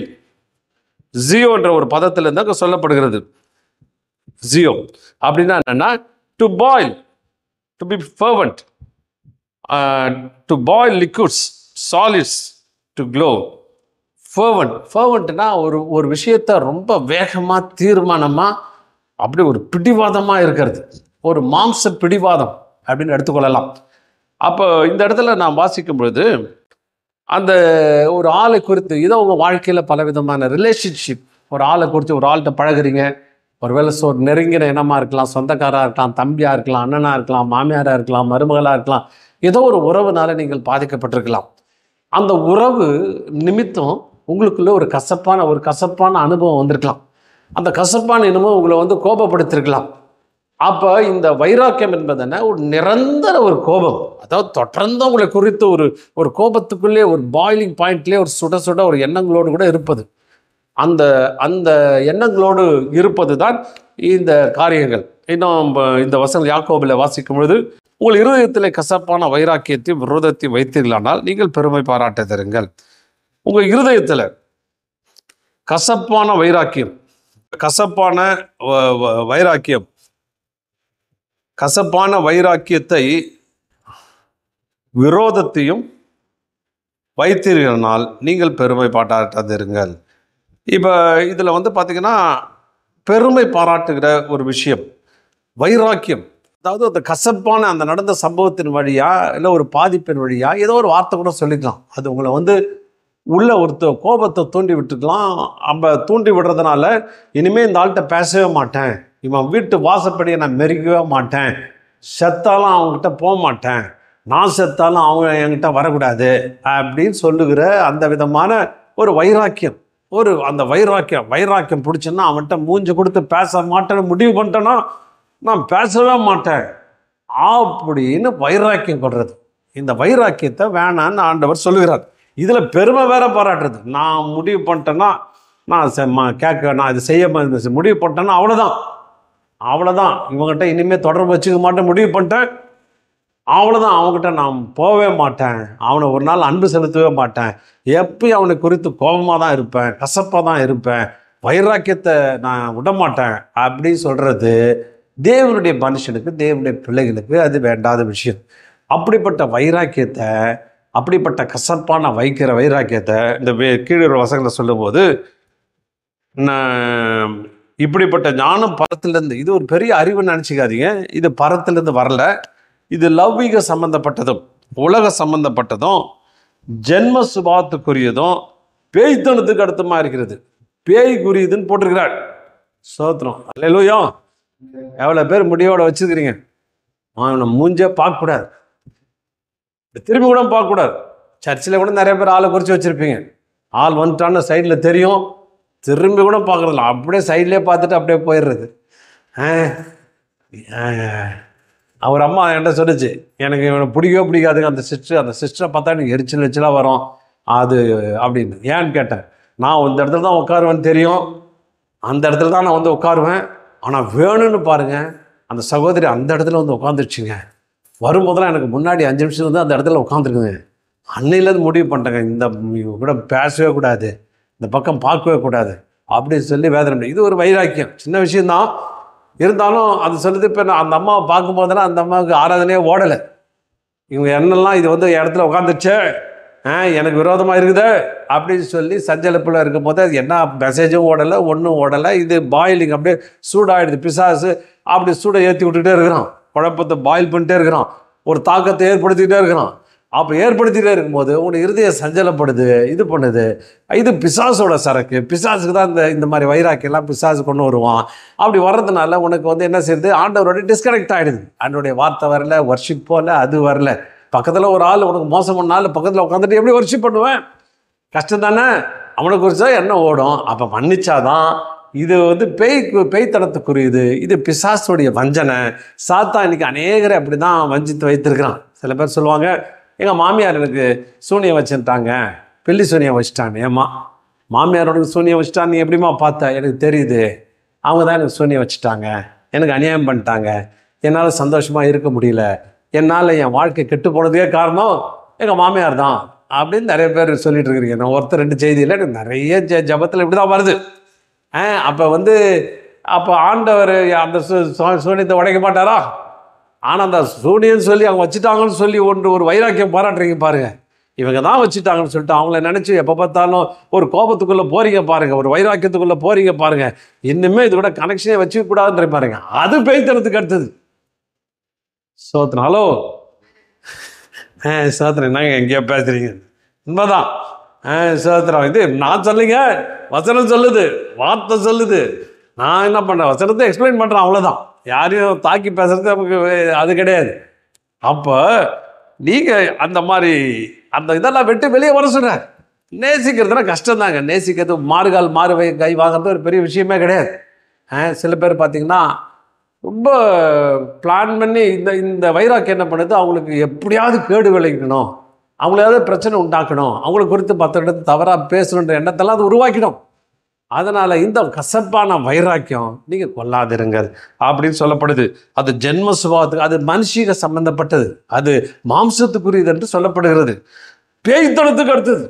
Speaker 1: ஜியோ என்ற ஒரு பதத்தில் இருந்தால் சொல்லப்படுகிறது. ஜியோ அப்படின்னா என்னன்னா, to boil, to be fervent, to boil liquids, solids, to glow. ஃபர்வெண்ட்னா ஒரு விஷயத்தை ரொம்ப வேகமாக தீர்மானமாக அப்படி ஒரு பிடிவாதமாக இருக்கிறது, ஒரு மாம்ச பிடிவாதம் அப்படின்னு எடுத்துக்கொள்ளலாம். அப்போ இந்த இடத்துல நான் வாசிக்கும் பொழுது அந்த ஒரு ஆளை குறித்து, இதோ உங்கள் வாழ்க்கையில் பலவிதமான ரிலேஷன்ஷிப், ஒரு ஆளை குறித்து ஒரு ஆள்கிட்ட பழகுறீங்க, ஒருவேளை நெருங்கின இனமாக இருக்கலாம், சொந்தக்காராக இருக்கலாம், தம்பியாக இருக்கலாம், அண்ணனாக இருக்கலாம், மாமியாராக இருக்கலாம், மருமகளாக இருக்கலாம், ஏதோ ஒரு உறவுனால நீங்கள் பாதிக்கப்பட்டிருக்கலாம். அந்த உறவு நிமித்தம் உங்களுக்குள்ள ஒரு கசப்பான அனுபவம் வந்திருக்கலாம். அந்த கசப்பான அனுபவம் உங்களை வந்து கோபப்படுத்திருக்கலாம். அப்போ இந்த வைராக்கியம் என்பதுன்னா ஒரு நிரந்தர ஒரு கோபம், அதாவது தொடர்ந்து உங்களை குறித்து ஒரு கோபத்துக்குள்ளே, ஒரு பாயிலிங் பாயிண்ட்லேயே ஒரு சுட ஒரு எண்ணங்களோடு கூட இருப்பது, அந்த அந்த எண்ணங்களோடு இருப்பது தான் இந்த காரியங்கள். இன்னும் இந்த வசனம் யாக்கோபில் வாசிக்கும் பொழுது, உங்கள் இருதயத்தில் கசப்பான வைராக்கியத்தையும் விரோதத்தையும் வைத்தீர்களானால் நீங்கள் பெருமை பாராட்டுதருங்கள். உங்கள் இருதயத்தில் கசப்பான வைராக்கியம், கசப்பான வைராக்கியத்தை விரோதத்தையும் வைத்தீர்களானால் நீங்கள் பெருமை பாராட்டாதிருங்கள். இப்போ இதில் வந்து பார்த்திங்கன்னா பெருமை பாராட்டுகிற ஒரு விஷயம் வைராக்கியம், அதாவது அந்த கசப்பான அந்த நடந்த சம்பவத்தின் வழியாக இல்லை ஒரு பாதிப்பின் வழியாக ஏதோ ஒரு வார்த்தை கூட சொல்லிக்கலாம். அது உங்களை வந்து உள்ள ஒருத்தர் கோபத்தை தூண்டி விட்டுக்கலாம். நம்ம தூண்டி விடுறதுனால இனிமேல் இந்த ஆள்கிட்ட பேசவே மாட்டேன், இவன் வீட்டு வாசப்படியை நான் மெருகவே மாட்டேன், செத்தாலும் அவங்ககிட்ட போக மாட்டேன், நான் செத்தாலும் அவங்க என்கிட்ட வரக்கூடாது அப்படின்னு சொல்லுகிற அந்த விதமான ஒரு வைராக்கியம், அந்த வைராக்கியம் பிடிச்சுன்னா அவன்கிட்ட மூஞ்சி கொடுத்து பேச மாட்டேன்னு முடிவு பண்ணிட்டேன்னா நான் பேசவே மாட்டேன் அப்படின்னு வைராக்கியம் கொள்வது. இந்த வைராக்கியத்தை வேணான்னு ஆண்டவர் சொல்லுகிறார். இதில் பெருமை வேற பாராட்டுறது. நான் முடிவு பண்ணிட்டேன்னா நான் இது செய்ய முடிவு பண்ணிட்டேன்னா அவ்வளோதான், இவங்ககிட்ட இனிமேல் தொடர்பு வச்சுக்க மாட்டேன், முடிவு பண்ணிட்டேன், அவ்வளோதான், அவங்ககிட்ட நான் போகவே மாட்டேன், அவனை ஒரு நாள் அன்பு செலுத்தவே மாட்டேன், எப்பயும் அவனை குறித்து கோபமாக தான் இருப்பேன், கசப்பாக தான் இருப்பேன், வைராக்கியத்தை நான் விடமாட்டேன் அப்படின்னு சொல்கிறது தேவனுடைய மனுஷனுக்கு, தேவனுடைய பிள்ளைகளுக்கு அது வேண்டாத விஷயம். அப்படிப்பட்ட வைராக்கியத்தை, அப்படிப்பட்ட கசப்பான வைராக்கியத்தை இந்த கீழே வசங்களை சொல்லும்போது, இப்படிப்பட்ட ஞானம் பரத்திலிருந்து, இது ஒரு பெரிய அறிவுன்னு நினச்சிக்காதீங்க, இது பரத்திலிருந்து வரல, இது லௌகிக சம்பந்தப்பட்டதும் உலக சம்பந்தப்பட்டதும் ஜென்ம சுபாவத்துக்குரியதும் பேய்த்தனத்துக்கு அடுத்தமா இருக்கிறது. பேய்க்குரியதுன்னு போட்டிருக்கிறார். சோத்திரம், அல்லேலூயா. எவ்வளோ பேர் முடியோட வச்சுருக்கிறீங்க, அவனை மூஞ்சே பார்க்கக்கூடாது, திரும்பி கூட பார்க்கக்கூடாது. சர்ச்சில் கூட நிறைய பேர் ஆளை குறித்து வச்சுருப்பீங்க, ஆள் வந்துட்டான்னு சைடில் தெரியும், திரும்பி கூட பார்க்குறதில்ல, அப்படியே சைட்லேயே பார்த்துட்டு அப்படியே போயிடுறது. அவர் அம்மா என்கிட்ட சொல்லிச்சு, எனக்கு இவனை பிடிக்கவே பிடிக்காதுங்க அந்த சிஸ்டரை பார்த்தா எனக்கு எரிச்சலாக வரும் அது அப்படின்னு. ஏன்னு கேட்டேன். நான் இந்த இடத்துல தான் உட்காருவேன்னு தெரியும், அந்த இடத்துல தான் நான் வந்து உட்காருவேன், ஆனால் வேணும்னு பாருங்கள் அந்த சகோதரி அந்த இடத்துல வந்து உட்காந்துருச்சுங்க. வரும்போதெல்லாம் எனக்கு முன்னாடி 5 நிமிஷம் வந்து அந்த இடத்துல உட்காந்துருக்குங்க. அன்னையிலேருந்து முடிவு பண்ணிட்டேங்க, இந்த கூட பேசவே கூடாது, இந்த பக்கம் பார்க்கவே கூடாது அப்படின்னு சொல்லி வேதனை. இது ஒரு வைராக்கியம், சின்ன விஷயந்தான், இருந்தாலும் அது சொல்லுது. இப்போ நான் அந்த அம்மாவை பார்க்கும்போதெல்லாம் அந்த அம்மாவுக்கு ஆராதனையே ஓடலை. இவங்க என்னெல்லாம் இது வந்து இடத்துல உட்காந்துருச்சே எனக்கு விரோதமாக இருக்குதே அப்படின்னு சொல்லி சஞ்சலப்பில் இருக்கும் போது அது என்ன மெசேஜும் ஓடலை, ஒன்றும் ஓடலை. இது பாயிலிங் அப்படியே சூடாகிடுது. பிசாசு அப்படி சூடை ஏற்றி விட்டுக்கிட்டே இருக்கிறான், குழப்பத்தை பாயில் பண்ணிட்டே இருக்கிறான், ஒரு தாக்கத்தை ஏற்படுத்திக்கிட்டே இருக்கிறான். அப்போ ஏற்படுத்திகிட்டே இருக்கும்போது உனக்கு இருதயம் சஞ்சலப்படுது, இது பண்ணுது. இது பிசாசோட சரக்கு. பிசாசுக்கு தான் இந்த மாதிரி வைராக்கியெல்லாம் பிசாசு கொண்டு வருவான். அப்படி வர்றதுனால உனக்கு என்ன செய்யுது, ஆண்டவரோட டிஸ்கனெக்ட் ஆகிடுது. ஆண்டவருடைய வார்த்தை வரல, வர்ஷிப் போல, அது வரல. பக்கத்தில் ஒரு ஆள் உனக்கு மோசம் பண்ணாலும் பக்கத்தில் உட்காந்துட்டு எப்படி வர்ஷிப் பண்ணுவேன்? கஷ்டம் தானே. அவனை குறிச்சா என்ன ஓடும். அப்போ மன்னிச்சாதான். இது பேய்த்தனத்துக்குரியது. இது பிசாசுடைய வஞ்சனை. சாத்தான் இன்னைக்கு அநேகரை அப்படி தான் வஞ்சித்து வைத்திருக்கிறான். சில பேர் சொல்லுவாங்க, எங்கள் மாமியார் எனக்கு சூனியம் வச்சுட்டாங்க, பில்லி சூனியம் வச்சுட்டாங்க. ஏம்மா மாமியாரோட சூனியம் வச்சுட்டான் நீ எப்படிமா பார்த்த? எனக்கு தெரியுது, அவங்க தான் எனக்கு சூனியம் வச்சுட்டாங்க, எனக்கு அநியாயம் பண்ணிட்டாங்க, என்னால் சந்தோஷமாக இருக்க முடியல, என்னால் என் வாழ்க்கை கெட்டு போனதுக்கே காரணம் எங்கள் மாமியார் தான் அப்படின்னு நிறைய பேர் சொல்லிட்டு இருக்கிறீங்க. நான் ஒருத்தர் 2 செய்தியில் எனக்கு நிறைய ஜபத்தில் இப்படி தான் வருது. அப்போ ஆண்டவர் அந்த சூனியத்தை உடைக்க மாட்டாரா? ஆனால் அந்த சூனியன்னு சொல்லி அவங்க வச்சுட்டாங்கன்னு சொல்லி ஒரு வைராக்கியம் பாராட்டுறீங்க பாருங்க. இவங்க தான் வச்சுட்டாங்கன்னு சொல்லிட்டு அவங்கள நினச்சி எப்போ பார்த்தாலும் ஒரு கோபத்துக்குள்ளே போறீங்க பாருங்கள், ஒரு வைராக்கியத்துக்குள்ளே போறீங்க பாருங்கள். இன்னுமே இது கூட கனெக்ஷனே வச்சுக்க கூடாதுன்ற பாருங்க. அது பேய்த்தனத்துக்கு அடுத்தது. சோத்தினாலோ சோத்திரம் என்னங்க எங்கேயோ பேசுறீங்க? உண்மைதான். சோத்திரம் இது நான் சொல்லுங்க, வசனம் சொல்லுது, வார்த்தை சொல்லுது. நான் என்ன பண்ணுறேன், வசனத்தை எக்ஸ்பிளைன் பண்ணுறேன், அவ்வளோதான். யாரையும் தாக்கி பேசுறது நமக்கு அது கிடையாது. அப்போ நீங்கள் அந்த மாதிரி அந்த இதெல்லாம் விட்டு வெளியே வர சொன்ன. நேசிக்கிறதுனா கஷ்டம்தாங்க. நேசிக்கிறது மாறுகால் மாறுவை கை வாங்கிறது ஒரு பெரிய விஷயமே கிடையாது. சில பேர் பார்த்திங்கன்னா ரொம்ப பிளான் பண்ணி இந்த வைராக்கியம் என்ன பண்ணுது, அவங்களுக்கு எப்படியாவது கேடு விளைக்கணும், அவங்களாவது பிரச்சனை உண்டாக்கணும், அவங்களை குறித்து 10 இடத்து தவறாக பேசணுன்ற எண்ணத்தெல்லாம் அது உருவாக்கிடும். அதனால் இந்த கசப்பான வைராக்கியம் நீங்கள் கொள்ளாதிருங்கள் அப்படின்னு சொல்லப்படுது. அது ஜென்ம சுபாவத்துக்கு, அது மனுஷீக சம்பந்தப்பட்டது, அது மாம்சத்துக்குரியது என்று சொல்லப்படுகிறது. பேய்த்தனத்துக்கு அடுத்தது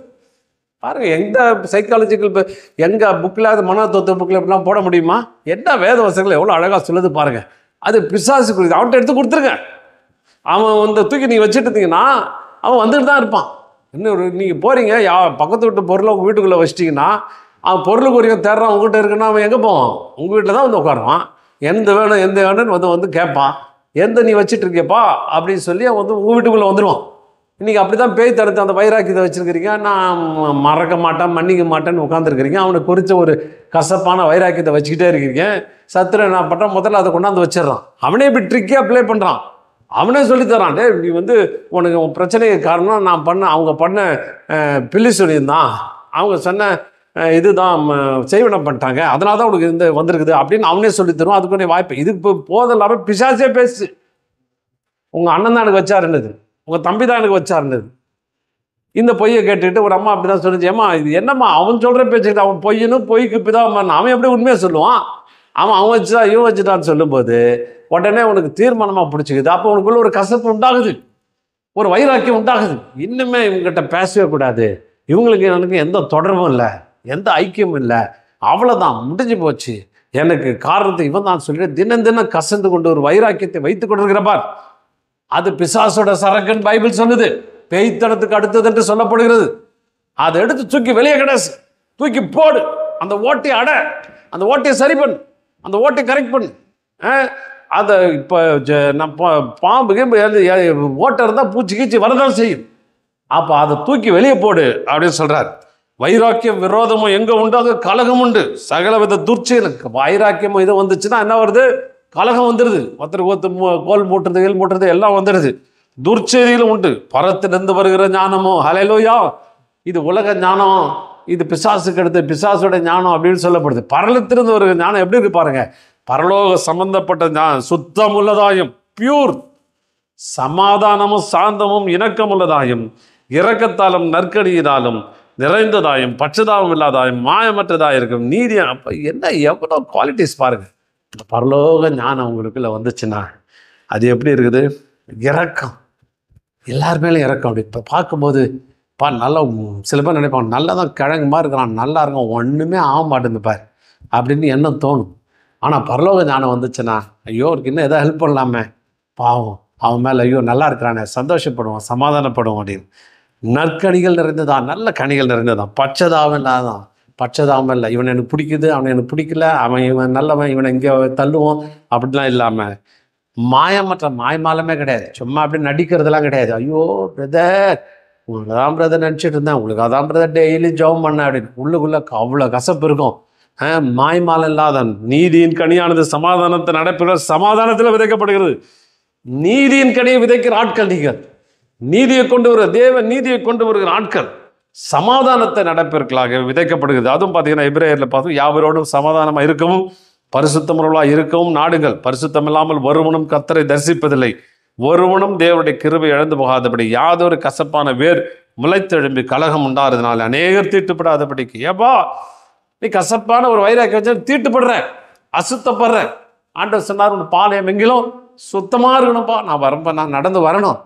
Speaker 1: பாருங்க. எந்த சைக்காலஜிக்கல் எங்கள் புக்கில், அது மனோதத்துவ புக்கில் எப்படிலாம் போட முடியுமா? என்ன வேத வசனங்கள் எவ்வளோ அழகாக சொல்லுது பாருங்கள். அது பிசாசுக்குரியது. அவன்கிட்ட எடுத்து கொடுத்துருங்க. அவன் தூக்கி நீங்கள் வச்சுட்டு இருந்தீங்கன்னா அவன் வந்துட்டு தான் இருப்பான். இன்னொரு நீங்கள் போகிறீங்க, பக்கத்து வீட்டு பொருளை உங்கள் வீட்டுக்குள்ளே வச்சிட்டிங்கன்னா அவன் பொருளுக்கு ஒரு தேடுறான், உங்கள்கிட்ட இருக்குன்னா அவன் எங்கே போவான்? உங்கள் வீட்டில் தான் உட்காருவான். எந்த வேணும்னு வந்து கேட்பான். நீ வச்சுட்டு இருக்கியப்பா அப்படின்னு சொல்லி அவன் உங்கள் வீட்டுக்குள்ளே வந்துடுவான். இன்றைக்கி அப்படி தான் பேய் தடுத்து அந்த வைராக்கியத்தை வச்சுருக்கிறீங்க. நான் மறக்க மாட்டேன், மன்னிக்க மாட்டேன்னு உட்காந்துருக்கிறீங்க. அவனுக்கு குறித்த ஒரு கசப்பான வைராக்கியத்தை வச்சுக்கிட்டே இருக்கிறீங்க. சத்துரு என்ன பண்ணுறான், முதல்ல அதை கொண்டாந்து வச்சிடறான். அவனே இப்படி ட்ரிக்கே அப்ளை பண்ணுறான். அவனே சொல்லித்தரான், டே நீ உனக்கு உன் பிரச்சனைக்கு காரணம் அவங்க பண்ண பில்லி சொல்லியிருந்தான், அவங்க சொன்ன இதுதான் செய்வனம் பண்ணிட்டாங்க, அதனால தான் உனக்கு வந்திருக்குது அப்படின்னு அவனே சொல்லி தருவான். அதுக்குரிய வாய்ப்பு இது இப்போ போதெல்லாமல் பிசாசே பேசு. உங்கள் அண்ணன் தான் எனக்கு வச்சாருன்னது, உங்கள் தம்பி தான் எனக்கு வச்சாருன்னது. இந்த பொய்யை கேட்டுக்கிட்டு ஒரு அம்மா அப்படி தான் சொல்லிச்சு, ஏம்மா இது என்னம்மா அவன் சொல்கிற பேச்சுக்கிட்டு, அவன் பொய்க்கு பிதான் அவன் எப்படி உண்மையாக சொல்லுவான்? அவன் வச்சுதான் இவன் வச்சுட்டான்னு சொல்லும்போது உடனே உனக்கு தீர்மானமாக பிடிச்சிக்குது. அப்போ உனக்குள்ள ஒரு கசப்பு உண்டாகுது, ஒரு வைராக்கியம் உண்டாகுது. இன்னுமே இவங்ககிட்ட பேசவே கூடாது, இவங்களுக்கு எனக்கு எந்த தொடர்பும் இல்லை, எந்த ஐக்கியமும் இல்லை, அவ்வளோதான் முடிஞ்சு போச்சு, எனக்கு காரணத்தை இவன் தான் சொல்லிட்டு தினம் தினம் கசந்து கொண்டு ஒரு வைராக்கியத்தை வைத்துக் கொண்டிருக்கிறப்பார். அது பிசாசோட சரக்குன்னு பைபிள் சொல்லுது. பேய்த்தனத்துக்கு அடுத்தது என்று சொல்லப்படுகிறது. அதை எடுத்து தூக்கி வெளியே கிடையாது, தூக்கி போடு, அந்த ஓட்டையை அந்த ஓட்டையை சரி பண்ணு, அந்த ஓட்டையை கரெக்ட் பண்ணு. அதை இப்போ பாம்புக்கு ஓட்டை இருந்தால் பூச்சி கீச்சி வரதான் செய்யும். அப்போ அதை தூக்கி வெளியே போடு அப்படின்னு சொல்கிறார். வைராக்கியம் விரோதமும் எங்கே உண்டு அங்கே கலகம் உண்டு. சகல வித துர்ச்செயலுக்கு வைராக்கியமும் இது வந்துச்சுன்னா என்ன வருது? கலகம் வந்துடுது. ஒருத்தருக்கு கோல் மூட்டுறது எல்லாம் வந்துடுது. துர்ச்செய்தியிலும் உண்டு. பரத்திலிருந்து வருகிற ஞானமோ ஹல்லேலூயா, இது உலக ஞானம், இது பிசாசுக்கு எடுத்து பிசாசோட ஞானம் அப்படின்னு சொல்லப்படுது. பரலத்திலிருந்து வருகிற ஞானம் எப்படி இருக்கு பாருங்க. பரலோக சம்பந்தப்பட்ட ஞானம் சுத்தம் உள்ளதாயும், பியூர், சமாதானமும் சாந்தமும் இணக்கம் உள்ளதாயும், இரக்கத்தாலும் நற்கடியினாலும் நிறைந்ததாயும், பட்சதாபம் இல்லாதாயும், மாயமற்றதாக இருக்கும் நீதியம். அப்போ என்ன எவ்வளோ குவாலிட்டிஸ் பாருங்க. இந்த பரலோக ஞானம் உங்களுக்குள்ள வந்துச்சுன்னா அது எப்படி இருக்குது? இரக்கம், எல்லார் மேலும் இறக்கம். அப்படி இப்போ பார்க்கும்போது நல்லா சில பேர் நினைப்பாங்க, நல்லா தான் கிழங்கு மாதிரி இருக்கிறான், நல்லா இருக்கும், ஒன்றுமே ஆக மாட்டேங்குது பார் அப்படின்னு எண்ணம் தோணும். ஆனால் பரலோக ஞானம் வந்துச்சுன்னா, ஐயோ அவருக்கு இன்னும் எதாவது ஹெல்ப் பண்ணலாமே, பாவம் அவன் மேலே, ஐயோ நல்லா இருக்கிறானே, சந்தோஷப்படுவான், சமாதானப்படுவோம் அப்படின்னு. நற்கனிகள் நிறைந்ததான், நல்ல கனிகள் நிறைந்ததான், பச்சதாமம் இல்லாதான். பச்சதாமம் இல்லை, இவன் எனக்கு பிடிக்குது, அவன் எனக்கு பிடிக்கல, அவன் இவன் நல்லவன், இவனை இங்கே தள்ளுவோம் அப்படிலாம் இல்லாமல், மாயமற்ற மாயமாலமே கிடையாது. சும்மா அப்படி நடிக்கிறதுலாம் கிடையாது. ஐயோ பிரதர், உங்களுக்கு தான் பிரதர் நினச்சிட்டு இருந்தேன், உங்களுக்கு அதான் பிரதர் டெய்லி ஜெபம் பண்ண அப்படின்னு உள்ளுக்குள்ளே அவ்வளோ கசப்பு இருக்கும். மாய்மாலம் இல்லாதான். நீதியின் கனியானது சமாதானத்தை நடப்புகிற சமாதானத்தில் விதைக்கப்படுகிறது. நீதியின் கனியை விதைக்கிற ஆட்கள் நீங்கள். நீதியை கொண்டு வருகிற தேவன், நீதியை கொண்டு வருகிற ஆட்கள் சமாதானத்தை நடப்பிற்களாக விதைக்கப்படுகிறது. அதுவும் பார்த்தீங்கன்னா எபிரேயரில் பார்த்தோம், யாவரோடும் சமாதானமாக இருக்கவும் பரிசுத்தமுள்ளவர்களாக இருக்கவும் நாடுங்கள். பரிசுத்தம் இல்லாமல் ஒருவனும் கர்த்தரை தரிசிப்பதில்லை, ஒருவனும் தேவனுடைய கிருபை இழந்து போகாதபடி யாதொரு கசப்பான வேர் முளைத்தெழும்பி கலகம் உண்டாகிறதுனால அநேகர் தீட்டுப்படாதபடிக்கு. ஏப்பா நீ கசப்பான ஒரு வைராக்கியம் வச்சு தீட்டுப்படுற, அசுத்தப்படுற. ஆண்டவர் சொன்னார், உன் பாளையம் எங்கிலும் சுத்தமாக இருக்கணும்ப்பா. நான் வரப்ப நான் நடந்து வரணும்.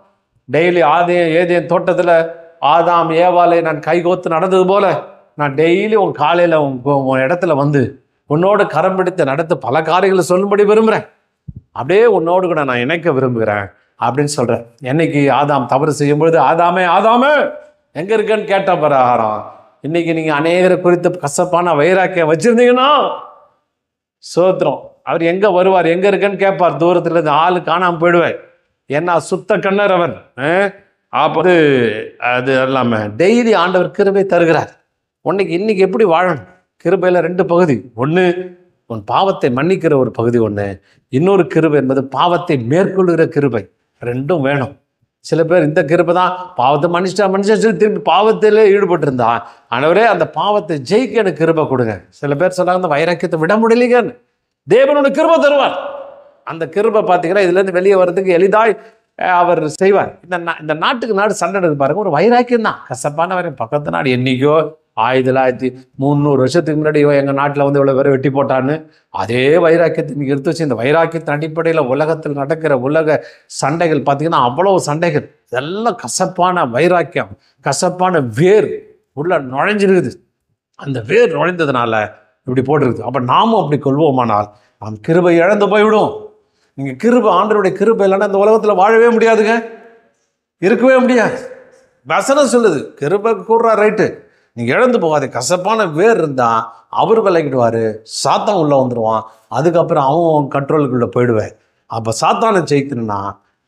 Speaker 1: டெய்லி ஏதேன் தோட்டத்தில் ஆதாம் ஏவாலை நான் கைகோத்து நடந்தது போல நான் டெய்லி உன் காலையில் உன் இடத்துல வந்து உன்னோடு கரம் பிடித்து நடத்த பல காரியங்களை சொல்லும்படி விரும்புகிறேன். அப்படியே உன்னோடு கூட நான் இணைக்க விரும்புகிறேன் அப்படின்னு சொல்கிறேன். என்னைக்கு ஆதாம் தவறு செய்யும் பொழுது ஆதாமே ஆதாமே எங்கே இருக்கேன்னு கேட்ட பிரகாரம் இன்னைக்கு நீங்கள் அநேகரை குறித்து கசப்பான வைராக்கியம் வச்சுருந்தீங்கன்னா சோத்திரம். அவர் எங்கே வருவார், எங்கே இருக்கேன்னு கேட்பார். தூரத்தில் இருந்து ஆள் காணாமல் போயிடுவார். ஏன்னா சுத்த கண்ணர் அவர். அப்போது அது இல்லாமல் டெய்லி ஆண்டவர் கிருபை தருகிறார். இன்னைக்கு எப்படி வாழணும்? கிருபையில் 2 பகுதி. ஒன்று உன் பாவத்தை மன்னிக்கிற ஒரு பகுதி ஒன்று, இன்னொரு கிருபை என்பது பாவத்தை மேற்கொள்கிற கிருபை. 2ம் வேணும். சில பேர் இந்த கிருபை தான், பாவத்தை மன்னிச்சா திரும்பி பாவத்திலே ஈடுபட்டு இருந்தா, ஆண்டவரே அந்த பாவத்தை ஜெயிக்க எனக்கு கிருபை கொடுங்க. சில பேர் சொன்னாங்க அந்த வைராக்கியத்தை விட முடியலைங்கன்னு. தேவனோட கிருபை தருவார். அந்த கிருபை பார்த்தீங்கன்னா இதுலேருந்து வெளியே வர்றதுக்கு எளிதாய் அவர் செய்வார். இந்த நாட்டுக்கு நாடு சண்டை எடுத்து பாருங்க, ஒரு வைராக்கியம் தான். கசப்பான வரையும் பக்கத்து நாடு என்னைக்கோ 1300 வருஷத்துக்கு முன்னாடி எங்கள் நாட்டில் வந்து இவ்வளோ பேரை வெட்டி போட்டான்னு அதே வைராக்கியத்தை நீங்கள் எடுத்து வச்சு, இந்த வைராக்கியத்தின் அடிப்படையில் உலகத்தில் நடக்கிற உலக சண்டைகள் பார்த்தீங்கன்னா அவ்வளோ சண்டைகள். இதெல்லாம் கசப்பான வைராக்கியம், கசப்பான வேர் உள்ள நுழைஞ்சிருக்குது. அந்த வேர் நுழைந்ததுனால இப்படி போட்டிருக்குது. அப்போ நாமும் அப்படி கொள்வோமானால் நாம் கிருபை இழந்து போய்விடும். நீங்கள் கிருபை, ஆண்டவருடைய கிருபை இல்லைன்னா இந்த உலகத்தில் வாழவே முடியாதுங்க, இருக்கவே முடியாது. வசனம் சொல்லுது, கிருபை கூடுறா ரைட்டு, நீங்கள் இழந்து போகாது. கசப்பான வேர் இருந்தால் அவர் விலகிடுவார், சாத்தான் உள்ளே வந்துடுவான். அதுக்கப்புறம் அவன் கண்ட்ரோலுக்குள்ளே போயிடுவேன். அப்போ சாத்தானை ஜெயிக்கணும்னா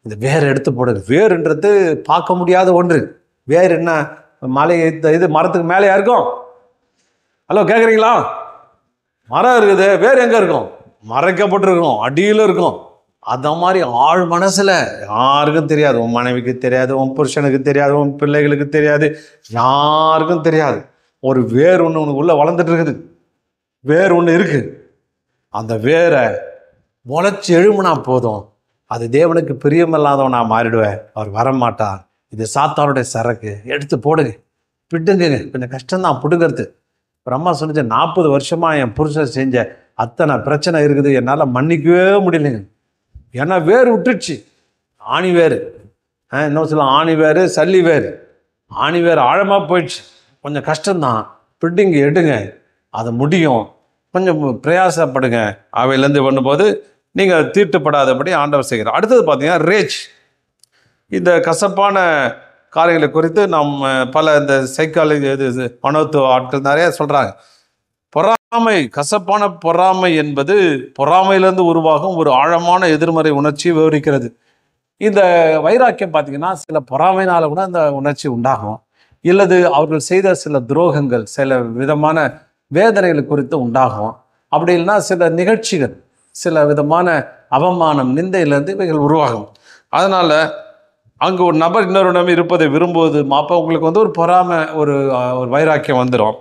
Speaker 1: இந்த வேர் எடுத்து போடுது. வேறுன்றது பார்க்க முடியாத ஒன்று. வேர் என்ன, மலை இது மரத்துக்கு மேலேயா இருக்கும்? ஹலோ கேட்குறீங்களா? மரம் இருக்குது, வேர் எங்கே இருக்கும்? மறைக்கப்பட்டிருக்கும், அடியில் இருக்கும். அந்த மாதிரி ஆழ் மனசில் யாருக்கும் தெரியாது. உன் மனைவிக்கு தெரியாது, உன் புருஷனுக்கு தெரியாது, உன் பிள்ளைகளுக்கு தெரியாது, யாருக்கும் தெரியாது. ஒரு வேர் ஒன்று உனக்கு உள்ளே வளர்ந்துட்டு இருக்குது. வேர் ஒன்று இருக்குது. அந்த வேரை முளைச்சி எழுமுனா போதும், அது தேவனுக்கு பிரியமில்லாதவன் நான் மாறிடுவேன். அவர் வரமாட்டார். இது சாத்தானுடைய சரக்கு. எடுத்து போடுங்க, பிடுங்க. கொஞ்சம் கஷ்டம்தான் பிடுங்கிறது. ஒரு அம்மா சொன்னிச்சு, 40 வருஷமாக என் புருஷன் செஞ்ச அத்தனை பிரச்சனை இருக்குது, என்னால் மன்னிக்கவே முடியலைங்க. ஏன்னா வேர் விட்டுடுச்சு. ஆணி வேர், இன்னும் சொல்ல ஆணி வேர், சல்லி வேர். ஆணி வேர் ஆழமாக போயிடுச்சு. கொஞ்சம் கஷ்டம்தான், பிடிங்க எடுங்க, அது முடியும். கொஞ்சம் பிரயாசப்படுங்க. அவையிலேருந்து பண்ணும்போது நீங்கள் தீட்டுப்படாதபடி ஆண்டவர் செய்கிறார். அடுத்தது பார்த்தீங்கன்னா ரேஜ். இந்த கசப்பான காரியங்களை குறித்து நம்ம பல இந்த சைக்காலஜி மனோத்துவ ஆட்கள் நிறைய சொல்கிறாங்க. பொறாமை, கசப்பான பொறாமை என்பது பொறாமையிலேருந்து உருவாகும் ஒரு ஆழமான எதிர்மறை உணர்ச்சியை விவரிக்கிறது. இந்த வைராக்கியம் பார்த்தீங்கன்னா சில பொறாமையினால கூட அந்த உணர்ச்சி உண்டாகும். இல்லது அவர்கள் செய்த சில துரோகங்கள், சில விதமான வேதனைகள் குறித்து உண்டாகும். அப்படி இல்லைன்னா சில நிகழ்ச்சிகள், சில விதமான அவமானம், நிந்தையிலேருந்து இவைகள் உருவாகும். அதனால் அங்கே ஒரு நபர் இன்னொரு இருப்பதை விரும்புவது அப்போ உங்களுக்கு வந்து ஒரு பொறாமை, ஒரு வைராக்கியம் வந்துடும்.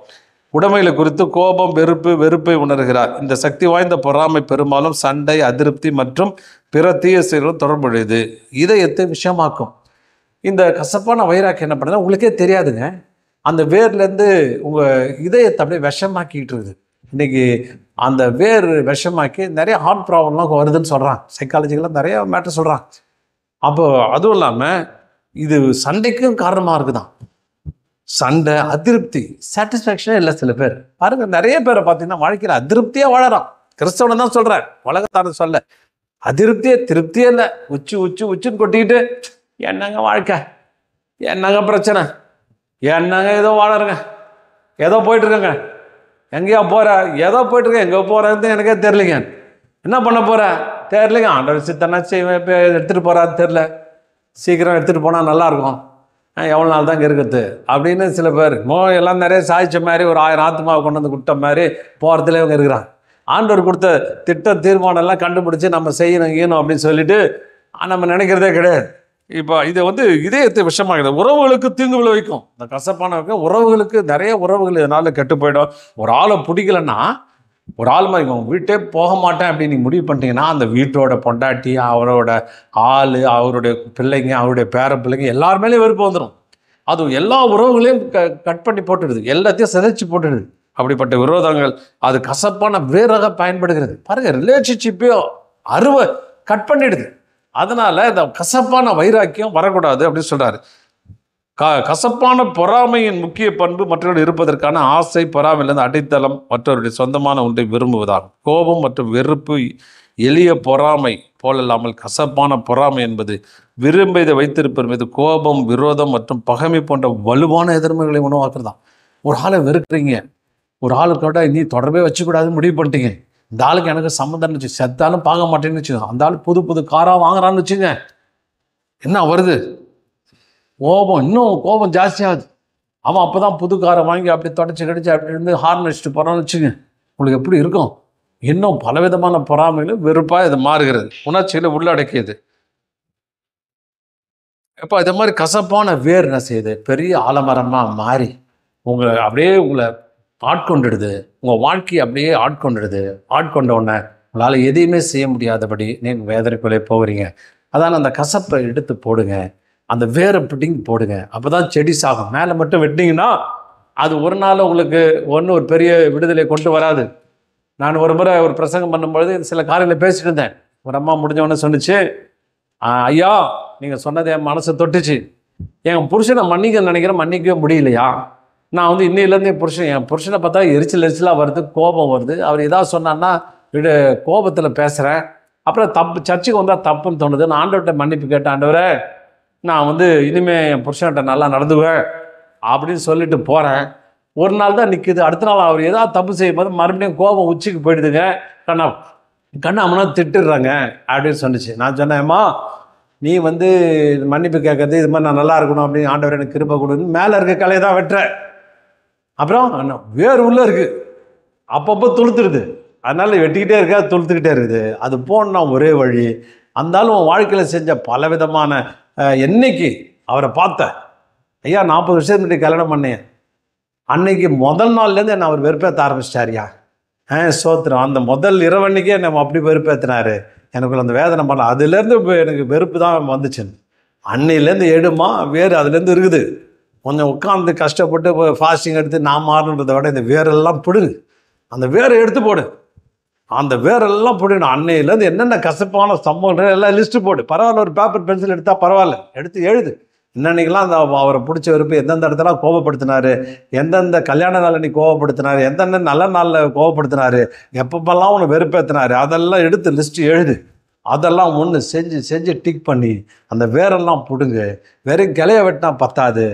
Speaker 1: உடைமைகளை குறித்து கோபம், வெறுப்பை உணர்கிறார். இந்த சக்தி வாய்ந்த பொறாமை பெரும்பாலும் சண்டை, அதிருப்தி மற்றும் பிற தீய செயல்களும் தொடர்புடையது. இதயத்தை விஷமாக்கும். இந்த கசப்பான வைராக்கியம் என்ன பண்ணுறது உங்களுக்கே தெரியாதுங்க. அந்த வேர்லேருந்து உங்கள் இதயத்தை அப்படியே விஷமாக்கிட்டு இருக்குது. இன்றைக்கி அந்த வேர் விஷமாக்கி நிறைய ஹார்ட் ப்ராப்ளம்லாம் வருதுன்னு சொல்கிறான். சைக்காலஜிக்கெலாம் நிறைய மேட்டர் சொல்கிறான். அப்போ அதுவும் இல்லாமல் இது சண்டைக்கும் காரணமாக இருக்குதான். சண்டை, அதிருப்தி, சாட்டிஸ்ஃபேக்ஷனே இல்லை. சில பேர் பாருங்க, நிறைய பேரை பார்த்தீங்கன்னா வாழ்க்கையில் அதிருப்தியாக வாழறான். கிறிஸ்தவனை தான் சொல்கிறேன், உலகத்தார சொல்ல. திருப்தியே இல்லை. உச்சுன்னு கொட்டிக்கிட்டு என்னங்க வாழ்க்கை, என்னங்க பிரச்சனை, என்னங்க ஏதோ வாழறங்க, ஏதோ போயிட்டுருக்கேங்க, எங்கேயா போகிற, ஏதோ போயிட்டுருக்கேன், எங்கே போகிறேன்னு எனக்கே தெரிலிங்க, என்ன பண்ண போகிற தெரிலிங்க, ஆண்டவர் சித்தனா செய்வேன், இப்போ எடுத்துகிட்டு போகிறான்னு தெரில, சீக்கிரம் எடுத்துகிட்டு போனால் நல்லாயிருக்கும், எவ்வளோ நாள் தான் இங்கே இருக்கிறது அப்படின்னு சில பேர் எல்லாம் நிறைய சாய்ச்ச மாதிரி ஒரு 1000 ஆத்மாவை கொண்டு வந்து கொடுத்த மாதிரி போகிறதுல இவங்க இருக்கிறாங்க. ஆண்டவர் கொடுத்த திட்ட தீர்மானம் எல்லாம் கண்டுபிடிச்சி நம்ம செய்யணும் அப்படின்னு சொல்லிட்டு நம்ம நினைக்கிறதே கிடையாது. இப்போ இதை இதயத்தை விஷமாகிறது, உறவுகளுக்கு தீங்கு விளைவிக்கும். இந்த கசப்பான உறவுகளுக்கு, நிறைய உறவுகள் இதனால கெட்டு போயிடும். ஒரு ஆளை பிடிக்கலன்னா, ஒரு ஆள் மாதிரி வீட்டே போக மாட்டேன் அப்படின்னு நீங்கள் முடிவு பண்ணிட்டீங்கன்னா, அந்த வீட்டோட பொண்டாட்டி, அவரோட ஆள், அவருடைய பிள்ளைங்க, அவருடைய பேர பிள்ளைங்க எல்லாருமேலேயும் வெறுப்பு வந்துடும். அது எல்லா உறவுகளையும் கட் பண்ணி போட்டுடுது, எல்லாத்தையும் சிதைச்சி போட்டுடுது. அப்படிப்பட்ட விரோதங்கள் அது கசப்பான வேறாக பயன்படுகிறது. பாருங்கள், ரிலேஷன்ஷிப்பையும் அருவை கட் பண்ணிடுது. அதனால் இந்த கசப்பான வைராக்கியம் வரக்கூடாது அப்படின்னு சொல்கிறாரு. கசப்பான பொறாமையின் முக்கிய பண்பு மற்றவர்கள் இருப்பதற்கான ஆசை, பொறாமையிலிருந்து அடித்தளம் மற்றவருடைய சொந்தமான ஒன்றை விரும்புவதாகும். கோபம் மற்றும் வெறுப்பு எளிய பொறாமை போலல்லாமல் கசப்பான பொறாமை என்பது விரும்பியதை வைத்திருப்பது மீது கோபம், விரோதம் மற்றும் பகைமை போன்ற வலுவான எதிர்மைகளை உணவாக்குறதான். ஒரு ஆளை வெறுக்கிறீங்க, ஒரு ஆளுக்கோட நீ தொடர்பே வச்சுக்கூடாதுன்னு முடிவு பண்ணிட்டீங்க, இந்த ஆளுக்கு எனக்கு சம்மந்தம்னு வச்சு செத்தாலும் பார்க்க மாட்டேன்னு வச்சுக்கோங்க, அந்த ஆள் புது புது காராக வாங்குறான்னு வச்சுங்க, என்ன வருது கோபம், இன்னும் கோபம் ஜாஸ்தியாகுது. அவன் அப்போ தான் புது காரை வாங்கி அப்படி தொடச்சி கடிச்சு அப்படி இருந்து ஹார்ன் அடிச்சுட்டு போகிறான்னு வச்சுங்க, உங்களுக்கு எப்படி இருக்கும்? இன்னும் பலவிதமான பொறாமைகளும் வெறுப்பாக இது மாறுகிறது, உணர்ச்சிகளை உள்ளடக்கியது. இப்போ இது மாதிரி கசப்பான வேர் என்ன செய்யுது, பெரிய ஆலமரமாக மாறி உங்களை ஆட்கொண்டுடுது, உங்கள் வாழ்க்கையை அப்படியே ஆட்கொண்டுடுது. ஆட்கொண்ட உடனே உங்களால் எதையுமே செய்ய முடியாதபடி நீங்கள் வேதனைக்குள்ளே போகிறீங்க. அதான் அந்த கசப்பை எடுத்து போடுங்க, அந்த வேரை பிடிங்கி போடுங்க, அப்போ தான் செடி சாகும். மேலே மட்டும் வெட்டிங்கன்னா அது ஒரு நாள் உங்களுக்கு ஒரு பெரிய விடுதலை கொண்டு வராது. நான் ஒரு முறை ஒரு பிரசங்கம் பண்ணும்பொழுது சில காரியங்களை பேசிட்டு இருந்தேன். ஒரு அம்மா முடிஞ்சவொடனே சொன்னிச்சு, ஐயா நீங்கள் சொன்னது என் மனசை தொட்டுச்சு, என் புருஷனை மன்னிக்க நினைக்கிறேன், மன்னிக்கவே முடியலையா, நான் இன்னிலேருந்து என் புருஷனை பார்த்தா எரிச்சலாக வருது, கோபம் வருது, அவர் ஏதாவது சொன்னான்னா கோபத்தில் பேசுகிறேன், அப்புறம் சர்ச்சுக்கு வந்தால் தப்புன்னு தோணுது, நான் ஆண்டவர்கிட்ட மன்னிப்பு கேட்டேன், ஆண்டவரே நான் இனிமேல் என் புருஷன்கிட்ட நல்லா நடந்துவேன் அப்படின்னு சொல்லிட்டு போகிறேன். ஒரு நாள் தான் நிற்குது, அடுத்த நாள் அவர் ஏதாவது தப்பு செய்யும் போது மறுபடியும் கோபம் உச்சிக்கு போயிடுதுங்க, கண்ணாமனா திட்டுடுறாங்க அப்படின்னு சொன்னிச்சு. நான் சொன்னேம்மா, நீ மன்னிப்பு கேட்கறது இது மாதிரி நான் நல்லா இருக்கணும் அப்படின்னு ஆண்டவர் எனக்கு கிருபை கொடுன்னு மேலே இருக்க கலையை தான் வெட்டுறேன். அப்புறம் வேறு உள்ளே இருக்குது, அப்பப்போ துளுத்துடுது, அதனால் வெட்டிக்கிட்டே இருக்கா, துளுத்துக்கிட்டே இருக்குது. அது போனா ஒரே வழி. அந்தாலும் வாழ்க்கையில் செஞ்ச பலவிதமான என்னைக்கு அவரை பார்த்தேன், ஐயா 40 வருஷத்துக்கு முன்னாடி கல்யாணம் பண்ணேன், அன்னைக்கு முதல் நாள்லேருந்து என்னை அவர் வெறுப்பேற்ற ஆரம்பிச்சிட்டாரியா. சோத்திரம், அந்த முதல் இரவன்னைக்கே நம்ம அப்படி வெறுப்பேற்றினாரு, எனக்குள்ள அந்த வேதனை பண்ண, அதுலேருந்து எனக்கு வெறுப்பு தான் வந்துச்சுன்னு. அன்னையிலேருந்து எடுமா வேறு அதுலேருந்து இருக்குது. கொஞ்சம் உட்காந்து கஷ்டப்பட்டு ஃபாஸ்டிங் எடுத்து நான் மாறணுன்றதை விட இந்த வேரெல்லாம் பிடுங்க, அந்த வேரை எடுத்து போடு, அந்த வேரெல்லாம் போடணும். அன்னையிலேருந்து என்னென்ன கசப்பான சம்பவம் எல்லாம் லிஸ்ட்டு போடு, பரவாயில்ல, ஒரு பேப்பர் பென்சில் எடுத்தால் பரவாயில்ல, எடுத்து எழுது. இன்னன்னைக்கெல்லாம் அந்த அவரை பிடிச்ச விருப்பம் எந்தெந்த இடத்துல கோபப்படுத்தினாரு, எந்தெந்த கல்யாண நாள் அன்னைக்கு கோவப்படுத்தினாரு, எந்தெந்த நல்ல நாளில் கோவப்படுத்தினாரு, எப்பப்பெல்லாம் ஒன்று வெறுப்பேற்றினாரு, அதெல்லாம் எடுத்து லிஸ்ட்டு எழுது. அதெல்லாம் ஒன்று செஞ்சு டிக் பண்ணி அந்த வேரெல்லாம் பிடுங்க. வெறும் கிளைய வெட்டினா பத்தாது,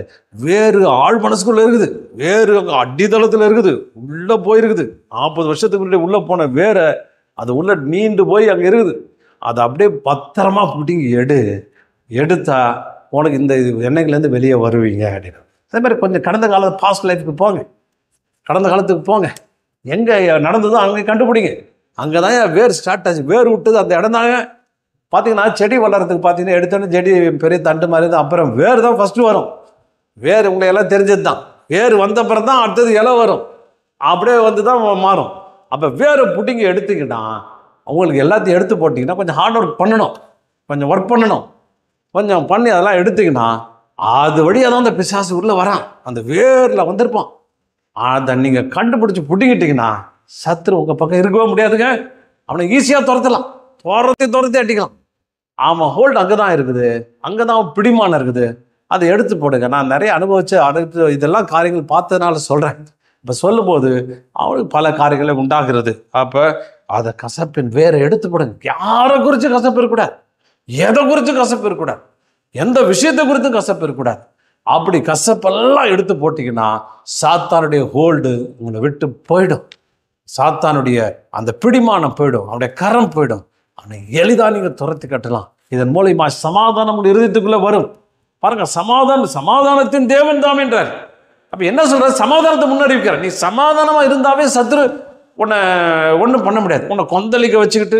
Speaker 1: வேறு ஆழ் மனசுக்குள்ளே இருக்குது, வேறு அங்கே அடித்தளத்தில் இருக்குது, உள்ளே போயிருக்குது. 40 வருஷத்துக்கு முன்னாடி உள்ளே போன வேரை அது உள்ளே நீண்டு போய் அங்கே இருக்குது. அதை அப்படியே பத்திரமா பிடிங்கி எடுத்தா உனக்கு இந்த எண்ணெய்லேருந்து வெளியே வருவீங்க அப்படின்னு. அதே மாதிரி கொஞ்சம் கடந்த காலத்து பாஸ்ட் லைஃபுக்கு போங்க, கடந்த காலத்துக்கு போங்க, எங்கே நடந்ததோ அங்கே கண்டுபிடிங்க. அங்கே தான் வேர் ஸ்டார்ட் ஆச்சு, வேர் விட்டது அந்த இடம் தாங்க. பார்த்தீங்கன்னா செடி வளர்கிறதுக்கு பார்த்தீங்கன்னா எடுத்தோன்னே செடி பெரிய தண்டு மாதிரி தான், அப்புறம் வேர் தான் ஃபஸ்ட்டு வரும். வேர் உங்களை எல்லாம் தெரிஞ்சது தான், வேர் வந்த அப்புறம் தான் அடுத்தது இலை வரும், அப்படியே தான் மாறும். அப்போ வேரை பிடிங்கி எடுத்துக்கிட்டா அவங்களுக்கு எல்லாத்தையும் எடுத்து போட்டிங்கன்னா கொஞ்சம் ஹார்ட் ஒர்க் பண்ணணும், கொஞ்சம் ஒர்க் பண்ணணும், கொஞ்சம் பண்ணி அதெல்லாம் எடுத்துக்கினா அது வழியாக தான் அந்த பிசாசு உள்ளே வரான், அந்த வேரில் வந்திருப்பான். அதை நீங்கள் கண்டுபிடிச்சி பிடிக்கிட்டிங்கன்னா சத்துரு உங்கள் பக்கம் இருக்கவே முடியாதுங்க. அவனை ஈஸியாக துரத்தலாம், துரத்தி அடிக்கலாம். ஆமாம், ஹோல்டு அங்கே தான் இருக்குது, அங்கே தான் பிடிமானம் இருக்குது, அதை எடுத்து போடுங்க. நான் நிறைய அனுபவித்து இதெல்லாம் காரியங்கள் பார்த்ததுனால சொல்கிறேன். இப்போ சொல்லும்போது அவளுக்கு பல காரியங்களை உண்டாகிறது. அப்போ அதை கசப்பின் வேற எடுத்து போடுங்க. யாரை குறித்து கசப்பு இருக்கக்கூடாது, எதை குறித்து கசப்பு இருக்கக்கூடாது, எந்த விஷயத்தை குறித்தும் கசப்பு இருக்கக்கூடாது. அப்படி கசப்பெல்லாம் எடுத்து போட்டிங்கன்னா சாத்தானுடைய ஹோல்டு உங்களை விட்டு போயிடும். சாத்தானுடைய அந்த பிடிமானம் போயிடும், அவனுடைய கரம் போயிடும். அவனை எளிதாக நீங்கள் துரத்தி கட்டலாம். இதன் மூலமா சமாதானம் உங்கள் இருதயத்துக்குள்ளே வரும். பாருங்க, சமாதானத்தின் தேவன் தாம் என்றார். அப்போ என்ன சொல்ற? சமாதானத்தை முன்னறிவிக்கிறார். நீ சமாதானமாக இருந்தாவே சத்துரு உன்னை ஒன்றும் பண்ண முடியாது. உன்னை கொந்தளிக்க வச்சுக்கிட்டு,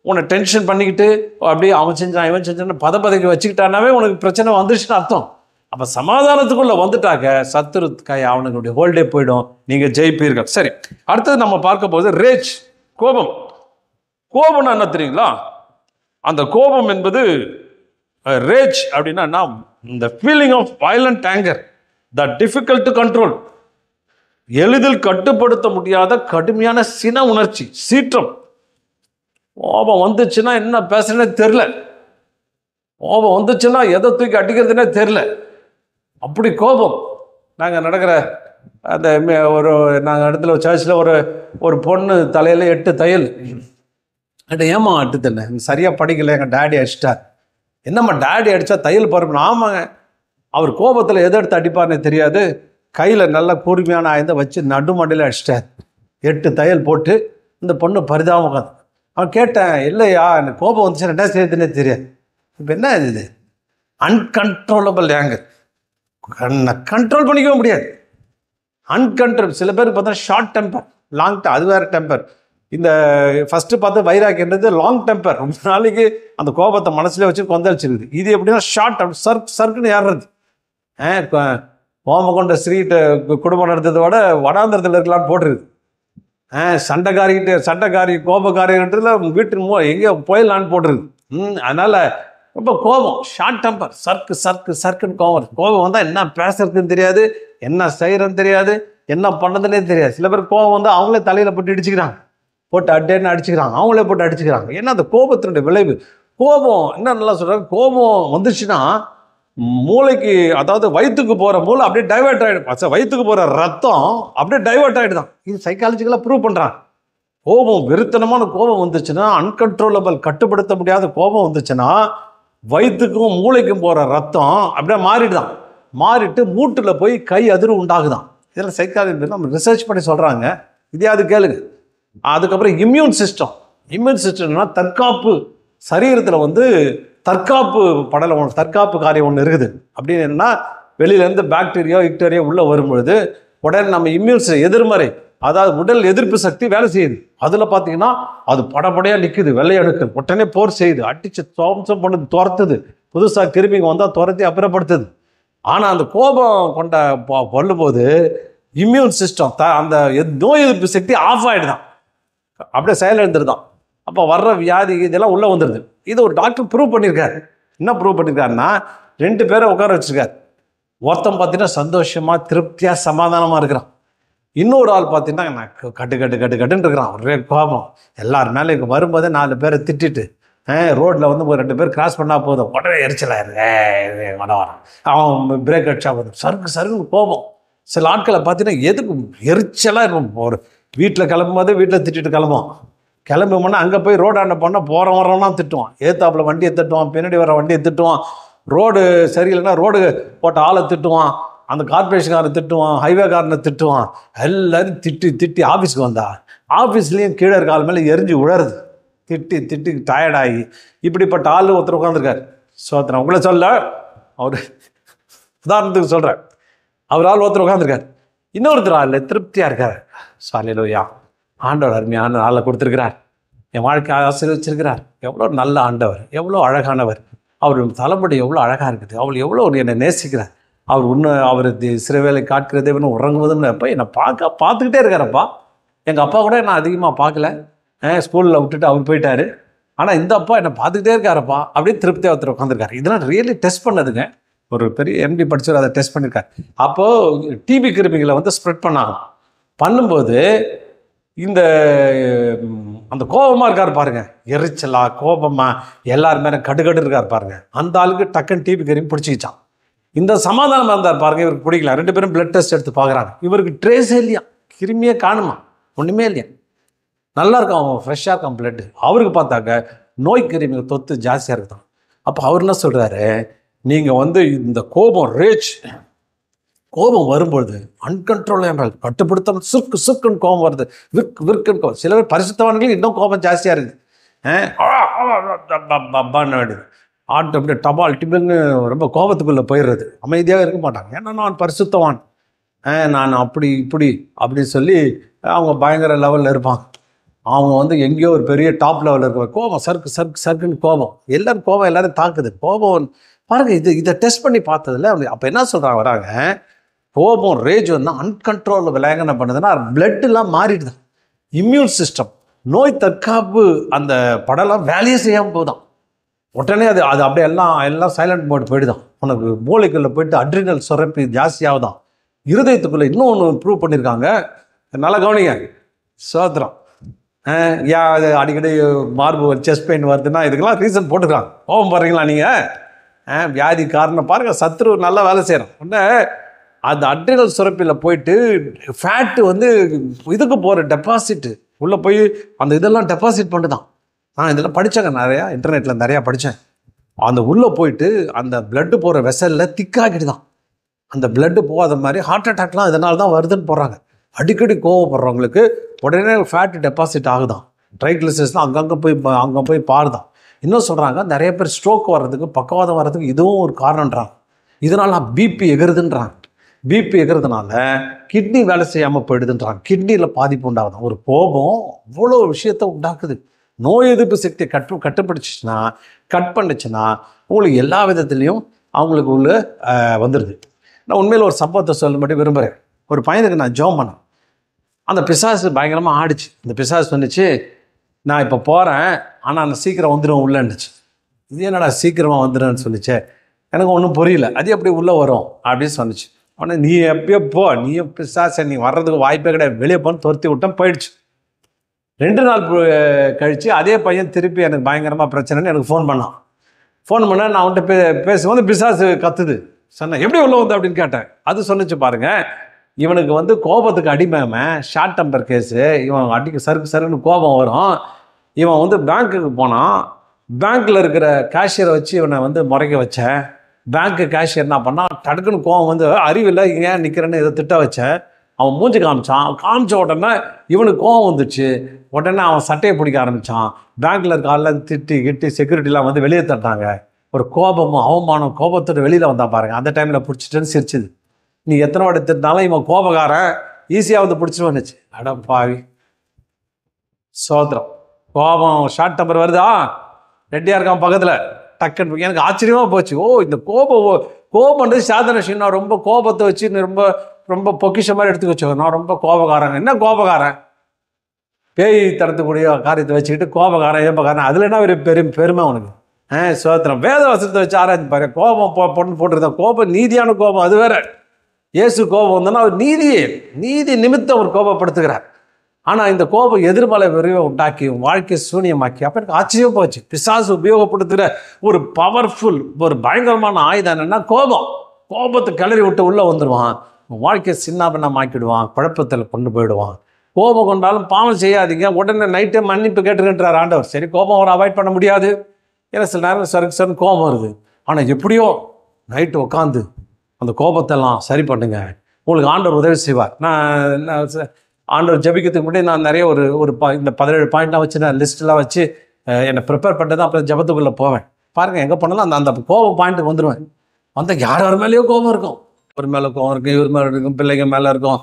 Speaker 1: உன்னை டென்ஷன் பண்ணிக்கிட்டு, அப்படியே அவன் செஞ்சான் இவன் செஞ்சான்னு பதப்பதைக்க வச்சுக்கிட்டானாவே உனக்கு பிரச்சனை வந்துருச்சுன்னு அர்த்தம். அப்போ சமாதானத்துக்குள்ளே வந்துட்டாக்க சத்துரு அவனுடைய ஹோல்டே போயிடும், நீங்கள் ஜெயிப்பீர்கள். சரி, அடுத்தது நம்ம பார்க்க போகுது ரேஜ், கோபம். கோபம்னா என்ன தெரியுங்களா? அந்த கோபம் என்பது ரேஜ் அப்படின்னா இந்த feeling of violent anger, the difficult to control, எளிதில் கட்டுப்படுத்த முடியாத கடுமையான சின உணர்ச்சி, சீற்றம். கோபம் வந்துச்சுன்னா என்ன பேசுறேன்னே தெரில, கோபம் வந்துச்சுன்னா எதை தூக்கி அடிக்கிறதுனே தெரில, அப்படி கோபம். நாங்கள் நடக்கிற அந்த நாங்கள் இடத்துல சர்ச்சில் ஒரு பொண்ணு தலையில் 8 தையல். ஏமா 8 தையல் சரியாக படிக்கலை, எங்கள் டேடி அடிச்சிட்டார். என்னம்மா டேடி அடித்தா தையல் பரப்பணும்? ஆமாங்க, அவர் கோபத்தில் எதை எடுத்து அடிப்பார்னே தெரியாது, கையில் நல்லா கூர்மையான ஆயுத வச்சு நடுமண்டையில் அடிச்சிட்டார். 8 தையல் போட்டு இந்த பொண்ணு பரிதாபம் உட்காந்து. அவன் கேட்டேன், இல்லையா எனக்கு கோபம் வந்துச்சு, என்ன செய்யுதுன்னே தெரியாது. இப்போ என்ன இது? அன்கண்ட்ரோலபிள் ஆங்கர், கண்ட்ரோல் பண்ணிக்கவே முடியாது. அன்கண்ட்ரோல். சில பேருக்கு பார்த்தா ஷார்ட் டெம்பர், லாங் அது வேறு டெம்பர். இந்த ஃபஸ்ட்டு பார்த்து வைராக்கின்றது லாங் டெம்பர், ரொம்ப நாளைக்கு அந்த கோபத்தை மனசுல வச்சு கொந்தளிச்சிருக்குது. இது எப்படின்னா ஷார்ட் சர்க்குன்னு ஏறுறது. கோபம் கொண்ட ஸ்ரீட்டு குடும்பம் நடத்ததை விட வடாந்திரத்தில் இருக்கலான்னு போட்டுருது. சண்டைக்காரி கோபக்காரின்றதுல வீட்டு எங்கேயோ போயிடலான்னு போட்டுருது. அதனால் ரொம்ப கோபம், ஷார்ட் டெம்பர், சர்க்குன்னு கோபம் வந்தால் என்ன பேசுறதுன்னு தெரியாது, என்ன செய்கிறதுன்னு தெரியாது, என்ன பண்ணதுன்னே தெரியாது. சில பேர் கோபம் வந்து அவங்களே தலையில் போட்டு இடிச்சுக்கிறாங்க, போட்டு அட்டேன்னு அடிச்சுக்கிறாங்க, அவங்களே போட்டு அடிச்சுக்கிறாங்க. ஏன்னா அந்த கோபத்தினுடைய விளைவு. கோபம் என்ன நல்லா சொல்கிறாங்க, கோபம் வந்துச்சுன்னா மூளைக்கு, அதாவது வயிற்றுக்கு போகிற மூளை அப்படியே டைவெர்ட் ஆகிடும். வயிற்றுக்கு போகிற ரத்தம் அப்படியே டைவெர்ட் ஆகிடுதான். இது சைக்காலஜிக்கலாக ப்ரூவ் பண்ணுறாங்க. கோபம், வெறித்தனமான கோபம் வந்துச்சுன்னா, அன்கண்ட்ரோலபிள், கட்டுப்படுத்த முடியாத கோபம் வந்துச்சுன்னா வயிற்றுக்கும் மூளைக்கும் போகிற ரத்தம் அப்படியே மாறிடுதான். மாறிட்டு மூட்டில் போய் கை அதிர்வு உண்டாகுதான். இதெல்லாம் சைக்காலஜி நம்ம ரிசர்ச் பண்ணி சொல்கிறாங்க. இதையாவது கேளுங்க. அதுக்கப்புறம் இம்யூன் சிஸ்டம்னா தற்காப்பு. சரீரத்தில் வந்து தற்காப்பு படலம், தற்காப்பு காரியம் ஒன்று இருக்குது. அப்படின்னு என்னன்னா, வெளியிலேருந்து பாக்டீரியா உள்ளே வரும்பொழுது உடனே நம்ம இம்யூன் எதிர்மறை, அதாவது உடல் எதிர்ப்பு சக்தி வேலை செய்யுது. அதில் பார்த்தீங்கன்னா அது படப்படையாக நிற்குது, வெள்ளையணுக்கு உடனே போர் செய்யுது, அடித்து துவம்சம் பண்ணுது, துரத்துது, புதுசாக கிருமிங்க வந்தால் துரத்தி அப்புறப்படுத்துது. ஆனால் அந்த கோபம் கொண்ட கொள்ளும்போது இம்யூன் சிஸ்டம், அந்த நோய் எதிர்ப்பு சக்தி ஆஃப் ஆகிடுதான், அப்படியே செயலிழந்துருதான். அப்போ வர்ற வியாதி இதெல்லாம் உள்ளே வந்துடுது. இது ஒரு டாக்டர் ப்ரூவ் பண்ணியிருக்காரு. என்ன ப்ரூவ் பண்ணியிருக்காருன்னா, 2 பேரை உட்கார வச்சுருக்காரு. ஒருத்தன் பார்த்தீங்கன்னா சந்தோஷமாக திருப்தியாக சமாதானமாக இருக்கிறான். இன்னொரு ஆள் பார்த்தீங்கன்னா நான் கட்டுன்னு இருக்கிறான், ஒரே கோபம். எல்லார் மேலே இங்கே வரும்போதே 4 பேரை திட்டிட்டு ரோட்டில் வந்து ஒரு 2 பேர் கிராஸ் பண்ணால் போதும் உடனே எரிச்சலாயிருது, வரான். அவன் பிரேக் அடிச்சா போதும் சருக்குன்னு கோபம். சில ஆட்களை பார்த்தீங்கன்னா எதுக்கு எரிச்சலாக இருக்கும். ஒரு வீட்டில் கிளம்பும்போதே வீட்டில் திட்டிட்டு கிளம்பும்போனா அங்கே போய் ரோடாண்ட போனால் போகிற வரவனா திட்டுவான், ஏத்தாப்பில் வண்டியை திட்டுவான், பின்னாடி வர வண்டியை திட்டுவான், ரோடு சரியில்லைன்னா ரோடு போட்ட ஆளை திட்டுவான், அந்த கார்பரேஷன்காரனை திட்டுவான், ஹைவேக்காரனை திட்டுவான். எல்லாரும் திட்டி ஆஃபீஸுக்கு வந்தா ஆஃபீஸ்லேயும் கீழே இருக்க ஆள் மேலே எரிஞ்சு உழருது, திட்டி டயர்டாகி. இப்படிப்பட்ட ஆள் ஒருத்தர் உட்காந்துருக்காரு. சோத்திரம் உங்களை சொல்ல, அவர் உதாரணத்துக்கு சொல்கிறேன். அவர் ஆள் ஒருத்தர் உட்காந்துருக்காரு. இன்னொருத்தர் ஆள் திருப்தியாக இருக்கார். சாலிலோயா, ஆண்டவர் அருமையான ஆளை கொடுத்துருக்கிறார், என் வாழ்க்கை ஆசீர்வதிச்சிருக்கிறார். எவ்வளோ நல்ல ஆண்டவர், எவ்வளோ அழகானவர், அவர் தலைமுடி எவ்வளோ அழகாக இருக்குது, அவள் எவ்வளோ என்னை நேசிக்கிறார், அவர் சிறுவேளை காட்கிற தேவன் உறங்குவதுன்னு அப்போ என்னை பார்த்துக்கிட்டே இருக்காரப்பா. எங்கள் அப்பா கூட நான் அதிகமாக பார்க்கல, ஸ்கூலில் விட்டுட்டு அவர் போயிட்டார். ஆனால் இந்த அப்பா என்னை பார்த்துக்கிட்டே இருக்காரப்பா அப்படின்னு திருப்தியாக ஒருத்தர் உட்காந்துருக்காரு. இதெல்லாம் ரியலி டெஸ்ட் பண்ணதுங்க. ஒரு பெரிய எம்டி படிச்சவர் அதை டெஸ்ட் பண்ணியிருக்காரு. அப்போது டிபி கிருமிகளை வந்து ஸ்ப்ரெட் பண்ணும்போது இந்த அந்த கோபமாக இருக்கார் பாருங்க, எரிச்சலா கோபமாக எல்லாருமே கடுகடு இருக்கார் பாருங்க, அந்த ஆளுக்கு டக்குன்னு டிபி கிருமி பிடிச்சிக்கிச்சான். இந்த சமாதானமாக இருந்தார் பாருங்க, இவருக்கு பிடிக்கல. 2 பேரும் பிளட் டெஸ்ட் எடுத்து பார்க்குறாங்க, இவருக்கு ட்ரேஸே இல்லையா, கிருமியே காணுமா, ஒன்றுமே இல்லையா, நல்லா இருக்கான், அவன் ஃப்ரெஷ்ஷாக இருக்கான் பிளட்டு. அவருக்கு பார்த்தாக்க நோய் கிருமி தொத்து ஜாஸ்தியாக இருக்குதான். அப்போ அவர் என்ன சொல்கிறாரு, நீங்கள் வந்து இந்த கோபம் ரேஜ் கோபம் வரும்பொழுது அன்கண்ட்ரோல் என்றால் கட்டுப்படுத்தாமல் சுருக்குன்னு கோபம் வருது, விற்குன்னு கோபம். சில பேர் பரிசுத்தவான்களுக்கு இன்னும் கோபம் ஜாஸ்தியாக இருக்குது. ஆட்டு அப்படியே டபால் டிபுன்னு ரொம்ப கோபத்துக்குள்ளே போயிடுறது, அமைதியாக இருக்க மாட்டாங்க. ஏன்னா நான் பரிசுத்தவான், நான் அப்படி இப்படி அப்படின்னு சொல்லி அவங்க பயங்கர லெவலில் இருப்பாங்க. அவங்க வந்து எங்கேயோ ஒரு பெரிய டாப் லெவலில் இருக்க கோபம் சர்க்குன்னு கோபம். எல்லாரும் கோபம் எல்லாரும் தாக்குது. கோபம் பாருங்கள், இதை டெஸ்ட் பண்ணி பார்த்ததில்ல. அப்போ என்ன சொல்கிறாங்க வராங்க, கோபம் ரேஜ் வந்து அன்கண்ட்ரோல் விளையாங்க என்ன பண்ணுதுன்னா பிளட்டெல்லாம் மாறிடுது. இம்யூன் சிஸ்டம், நோய் தற்காப்பு அந்த படம்லாம் வேலையே செய்யாமல் போதும். உடனே அது அப்படியே எல்லாம் சைலண்ட் மோட் போயிடுதான். உனக்கு மூளைக்குள்ளே போயிட்டு அட்ரினல் சுரப்பி ஜாஸ்தியாகுதான். இருதயத்துக்குள்ளே இன்னும் ஒன்று ப்ரூவ் பண்ணியிருக்காங்க, நல்லா கவனிங்க. சோத்திரம். அது அடிக்கடி மார்பு செஸ்ட் பெயின் வருதுன்னா இதுக்கெல்லாம் ரீசன் போட்டுக்கலாம். கோபம் பாருங்களா நீங்கள், வியாதி காரணம் பாருங்கள், சத்ரு நல்லா வேலை செய்கிறோம். உடனே அந்த அட்ரினல் சுரப்பியில் போயிட்டு ஃபேட்டு வந்து இதுக்கு போகிற டெபாசிட்டு உள்ளே போய் அந்த இதெல்லாம் டெபாசிட் பண்ணுதான். நான் இதெல்லாம் படித்தேங்க, நிறையா இன்டர்நெட்டில் நிறையா படித்தேன். அந்த உள்ளே போயிட்டு அந்த பிளட்டு போகிற வெசலில் திக்காகிட்டு தான். அந்த பிளட்டு போகாத மாதிரி ஹார்ட் அட்டாக்லாம் இதனால தான் வருதுன்னு போடுறாங்க. அடிக்கடி கோவப்படுறவங்களுக்கு உடனே ஃபேட்டு டெபாசிட் ஆகுதான். ட்ரைக்ளிசரைட்ஸ்லாம் அங்கே போய் பாருதான். இன்னும் சொல்கிறாங்க, நிறைய பேர் ஸ்ட்ரோக் வர்றதுக்கு, பக்கவாதம் வர்றதுக்கு இதுவும் ஒரு காரணன்றாங்க. இதனால் பிபி எகிறதுன்றாங்க. பிபி எகிறதுனால கிட்னி வேலை செய்யாமல் போயிடுதுன்றாங்க. கிட்னியில் பாதிப்பு உண்டாகுதான். ஒரு கோபம் அவ்வளோ விஷயத்தை உண்டாக்குது. நோய் எதிர்ப்பு சக்தியை கட்டுப்படுச்சுன்னா, கட் பண்ணுச்சுன்னா உங்களுக்கு எல்லா விதத்துலேயும் அவங்களுக்கு உள்ள வந்துடுது. நான் உண்மையில் ஒரு சம்பவத்தை சொல்லும்படி விரும்புகிறேன். ஒரு பையனுக்கு நான் ஜெபம் பண்ணேன். அந்த பிசாசு பயங்கரமாக ஆடிச்சு. இந்த பிசாசு சொன்னிச்சு, நான் இப்போ போகிறேன், ஆனால் நான் சீக்கிரம் வந்துடுவேன் உள்ளேன்னுச்சு. இது என்னடா சீக்கிரமாக வந்துடுன்னு சொல்லிச்சு. எனக்கு ஒன்றும் புரியல. அது எப்படி உள்ளே வரும் அப்படின்னு சொன்னிச்சு. ஆனால் நீ எப்பயோ போ, நீயும் பிசாசை, நீ வர்றதுக்கு வாய்ப்பே கிடையாது, வெளியே போன்னு துரத்தி விட்டேன், போயிடுச்சு. 2 நாள் கழித்து அதே பையன் திருப்பி எனக்கு பயங்கரமாக பிரச்சனைன்னு எனக்கு ஃபோன் பண்ணான். ஃபோன் பண்ணேன். நான் அவன்கிட்ட பேசும்போது பிசாசு கத்துது. சொன்னேன், எப்படி உள்ள வந்து அப்படின்னு கேட்டேன். அது சொன்னிச்சு பாருங்கள், இவனுக்கு வந்து கோபத்துக்கு அடிமையாம, ஷார்ட் டெம்பர் கேஸு, இவன் அடிக்க சருக்குன்னு கோபம் வரும். இவன் வந்து பேங்க்குக்கு போனான். பேங்க்கில் இருக்கிற கேஷியரை வச்சு இவனை வந்து முறைக்க வச்சேன். பேங்க்கு கேஷியர் என்ன பண்ணான், டக்குன்னு கோபம் வந்து அறிவில்லை ஏன் நிற்கிறேன்னு இதை திட்ட வச்சேன். அவன் மூஞ்சி காமிச்ச உடனே இவனுக்கு கோபம் வந்துச்சு. உடனே அவன் சட்டையை பிடிக்க ஆரம்பித்தான். பேங்க்கில் இருக்க ஆள்லாம் திட்டி செக்யூரிட்டிலாம் வந்து வெளியே தட்டாங்க. ஒரு கோபமும் அவமானம் கோபத்தோட வெளியில் வந்தான் பாருங்க. அந்த டைமில் பிடிச்சிட்டுன்னு சிரிச்சுது. நீ எத்தனை வாட்டி திட்டினாலும் இவன் கோபக்காரன், ஈஸியாக வந்து பிடிச்சிட்டு வந்துச்சு. அடப்பாவி, சோத்திரம். கோபம் ஷார்ட் டெம்பர் வருதா, ரெட்டியாக இருக்கான் பக்கத்தில், டக்குன்னு எனக்கு ஆச்சரியமாக போச்சு. இந்த கோபம்ன்றது சாதாரண விஷயம். நான் ரொம்ப கோபத்தை வச்சு ரொம்ப ரொம்ப பொக்கிஷ மாதிரி எடுத்துக்க வச்சோ. நான் ரொம்ப கோபக்காரன். என்ன கோபக்காரன், பேய் தரத்துக்கூடிய காரியத்தை வச்சுக்கிட்டு கோபக்காரன் ஏப்பக்காரன், அதில் என்ன ஒரு பெருமை உனக்கு? சோத்திரம். வேத வசனத்தை வச்சு ஆராய்ச்சி பாரு. கோபம் போட்டுருந்தா கோபம் நீதியான கோபம், அது வேற. இயேசு கோபம் வந்தோன்னா அவர் நீதி நிமித்தம் அவர் கோபப்படுத்துகிறார். ஆனால் இந்த கோபம் எதிர்மலை விரைவை உண்டாக்கி வாழ்க்கையை சூனியமாக்கி, அப்போ எனக்கு ஆச்சரியம் போச்சு. பிசாசு உபயோகப்படுத்துகிற ஒரு பவர்ஃபுல் ஒரு பயங்கரமான ஆயுதம் என்னென்னா கோபத்தை கிளறி விட்டு உள்ளே வந்துடுவான். வாழ்க்கையை சின்னாபின்னமாக்கிடுவான், குழப்பத்தில் கொண்டு போயிடுவான். கோபம் கொண்டாலும் பாவம் செய்யாதீங்க, உடனே நைட்டே மன்னிப்பு கேட்டுக்கின்றார் ஆண்டவர். சரி, கோபம் அவர் அவாய்ட் பண்ண முடியாது, ஏன்னா சில நேரம் சருக்கு கோபம் வருது. ஆனால் எப்படியோ நைட்டு உட்காந்து அந்த கோபத்தெல்லாம் சரி பண்ணுங்க, உங்களுக்கு ஆண்டவர் உதவி செய்வார். நான் ஆண்டவர் ஜபிக்கிறதுக்கு முன்னாடி நான் நிறைய இந்த 17 பாயிண்ட்லாம் வச்சு நான் லிஸ்ட்டெலாம் வச்சு என்னை ப்ரிப்பேர் பண்ணிட்டு தான் அப்புறம் ஜபத்துக்குள்ளே போவேன். பாருங்கள், எங்கே போனாலும் அந்த கோபம் பாயிண்ட்டுக்கு வந்துடுவேன். வந்தால் யார் மேலேயோ கோபம் இருக்கும். ஒரு மேலே கோபம் இருக்கும், இவர் மேலே இருக்கும், பிள்ளைங்க மேலே இருக்கும்,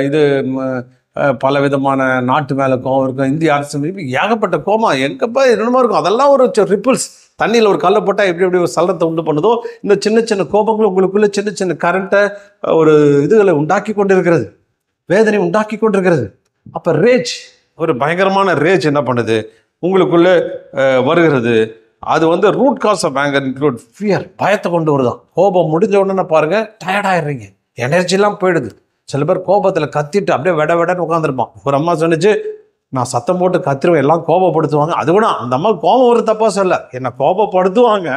Speaker 1: இது பல விதமான நாட்டு மேலே கோபம் இருக்கும், இந்திய அரசு ஏகப்பட்ட கோபம் எங்கப்பா என்னமோ இருக்கும். அதெல்லாம் ஒரு ரிப்பிள்ஸ். தண்ணியில் ஒரு கல்லை போட்டால் எப்படி ஒரு சலனத்தை உண்டு பண்ணுதோ, இந்த சின்ன கோபங்கள் உங்களுக்குள்ளே சின்ன கரண்ட்டை ஒரு இதுகளை உண்டாக்கி கொண்டு இருக்கிறது, வேதனை உண்டாக்கி கொண்டிருக்கிறது. அப்போ ரேஜ், ஒரு பயங்கரமான ரேஜ் என்ன பண்ணுது உங்களுக்குள்ளே வருகிறது. அது வந்து root cause of anger include fear, பயத்தை கொண்டு வருதான். கோபம் முடிஞ்ச உடனே பாருங்கள் டயர்டாயிடுறீங்க, எனர்ஜிலாம் போயிடுது. சில பேர் கோபத்தில் கத்திட்டு அப்படியே விடன்னு உட்காந்துருப்பான். ஒரு அம்மா சொன்னிச்சு, நான் சத்தம் போட்டு கத்திருவேன், எல்லாம் கோபப்படுத்துவாங்க. அது கூட அந்த அம்மா கோபம் ஒரு தப்பாக சொல்ல, என்னை கோபப்படுத்துவாங்க,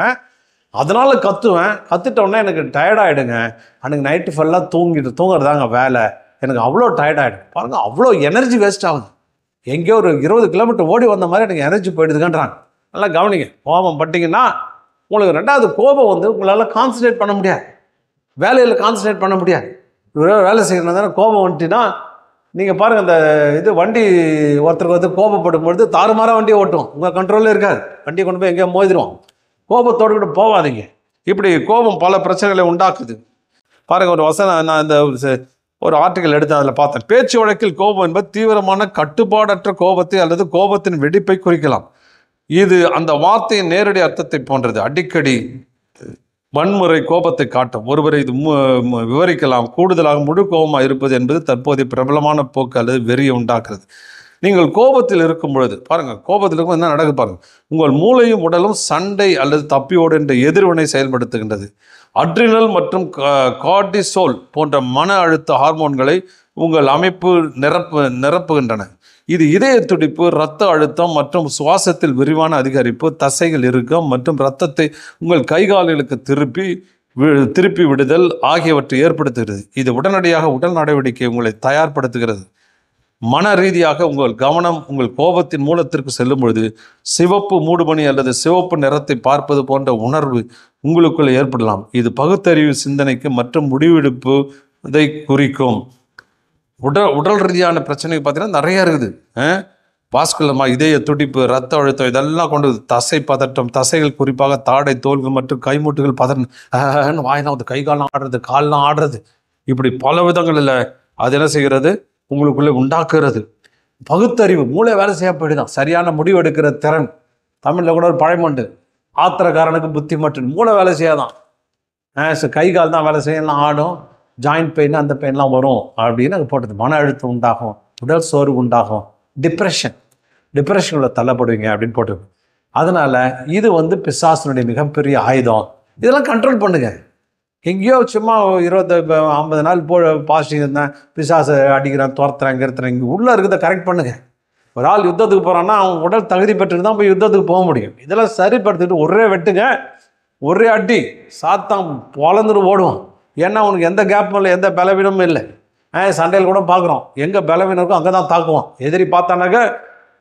Speaker 1: அதனால் கத்துவேன். கத்துட்டோன்னே எனக்கு டயர்டாகிடுங்க. அன்றைக்கி நைட்டு ஃபுல்லாக தூங்குறதாங்க வேலை, எனக்கு அவ்வளோ டயர்டாகிடும். பாருங்கள், அவ்வளோ எனர்ஜி வேஸ்ட் ஆகுது. எங்கேயோ ஒரு 20 கிலோமீட்டர் ஓடி வந்த மாதிரி எனக்கு எனர்ஜி போயிடுதுங்கன்றாங்க. நல்லா கவனிங்க. கோபம் பட்டிங்கன்னா உங்களுக்கு 2வது கோபம் வந்து உங்களால் கான்சன்ட்ரேட் பண்ண முடியாது. வேலையில் கான்சன்ட்ரேட் பண்ண முடியாது. வேலை செய்யணும் தானே கோபம் வந்துட்டுன்னா நீங்கள் பாருங்கள், அந்த இது வண்டி ஒருத்தருக்கு ஒருத்தர் கோபப்படும் பொழுது தாறுமாறாக வண்டியை ஓட்டும், உங்கள் கண்ட்ரோலில் இருக்காது, வண்டியை கொண்டு போய் எங்கேயோ மோதிடும். கோபத்தோடு கூட போகாதீங்க. இப்படி கோபம் பல பிரச்சனைகளை உண்டாக்குது. பாருங்கள், ஒரு வசனம் நான் இந்த ஒரு ஆர்டிக்கல் எடுத்து அதில் பார்த்தேன். பேச்சு வழக்கில் கோபம் என்பது தீவிரமான கட்டுப்பாடற்ற கோபத்தை அல்லது கோபத்தின் வெடிப்பை குறிக்கலாம். இது அந்த வார்த்தையின் நேரடி அர்த்தத்தை போன்றது. அடிக்கடி வன்முறை கோபத்தை காட்டும். ஒருவரை இது விவரிக்கலாம். கூடுதலாக முழு கோபமாக இருப்பது என்பது தற்போதைய பிரபலமான போக்கு அல்லது வெறியை உண்டாக்குறது. நீங்கள் கோபத்தில் இருக்கும் பொழுது பாருங்கள், கோபத்தில் இருக்கும் என்ன நடக்குது பாருங்கள். உங்கள் மூளையும் உடலும் சண்டை அல்லது தப்பியோடு என்ற எதிர்வினை செயல்படுத்துகின்றது. அட்ரினல் மற்றும் கார்டிசோல் போன்ற மன அழுத்த ஹார்மோன்களை உங்கள் அமைப்பு நிரப்புகின்றன. இது இதய துடிப்பு, இரத்த அழுத்தம் மற்றும் சுவாசத்தில் விரிவான அதிகரிப்பு, தசைகள் இறுக்கம் மற்றும் இரத்தத்தை உங்கள் கைகால்களுக்கு திருப்பி விடுதல் ஆகியவற்றை ஏற்படுத்துகிறது. இது உடனடியாக உடல் நடவடிக்கை உங்களை தயார்படுத்துகிறது. மன ரீதியாக உங்கள் கவனம் உங்கள் கோபத்தின் மூலத்திற்கு செல்லும் பொழுது சிவப்பு மூடுபனி அல்லது சிவப்பு நிறத்தை பார்ப்பது போன்ற உணர்வு உங்களுக்குள் ஏற்படலாம். இது பகுத்தறிவு சிந்தனைக்கு மற்றும் முடிவெடுப்பு இதை குறிக்கும். உடல் ரீதியான பிரச்சனை பார்த்தீங்கன்னா நிறைய இருக்குது. வாஸ்குலமா, இதய துடிப்பு, ரத்த அழுத்தம், இதெல்லாம் கொண்டு தசை பதட்டம், தசைகள் குறிப்பாக தாடை, தோள்கள் மற்றும் கைமூட்டுகள் பதட்டம், வாயிலாம் வந்து கைகாலாம் ஆடுறது, கால்லாம் ஆடுறது, இப்படி பல விதங்களில் அது என்ன செய்கிறது, உங்களுக்குள்ளே உண்டாக்குறது. பகுத்தறிவு, மூளை வேலை செய்ய போயிடுதான். சரியான முடிவு எடுக்கிற திறன், தமிழில் கூட ஒரு பழமொண்டு, ஆத்திரக்காரனுக்கு புத்தி மட்டும், மூளை வேலை செய்யாதான். கை கால் தான் வேலை செய்யலாம், ஆடும், ஜாயிண்ட் பெயின் அந்த பெயின்லாம் வரும் அப்படின்னு அது போட்டது. மன அழுத்தம் உண்டாகும், உடல் சோர்வு உண்டாகும், டிப்ரெஷனில் தள்ளப்படுவீங்க அப்படின்னு போட்டு. அதனால் இது வந்து பிசாசனுடைய மிகப்பெரிய ஆயுதம். இதெல்லாம் கண்ட்ரோல் பண்ணுங்க. எங்கேயோ சும்மா 50 நாள் பாசிட்டிவ் இருந்தேன், பிசாசை அடிக்கிறேன், துரத்துறேன், இங்கே உள்ளே இருக்கிறத கரெக்ட் பண்ணுங்க. ஒரு ஆள் யுத்தத்துக்கு போகிறான்னா அவன் உடல் தகுதி பெற்றுட்டு தான் போய் யுத்தத்துக்கு போக முடியும். இதெல்லாம் சரிப்படுத்திட்டு ஒரே வெட்டுங்க, ஒரே அடி, சாத்தான் வளர்ந்துட்டு ஓடுவான். ஏன்னா அவனுக்கு எந்த கேப்பும் இல்லை, எந்த பலவீனமும் இல்லை. சண்டையில் கூட பார்க்குறோம், எங்கே பலவீனம் இருக்கும் அங்கே தான் தாக்குவான். எதிரி பார்த்தானாக்க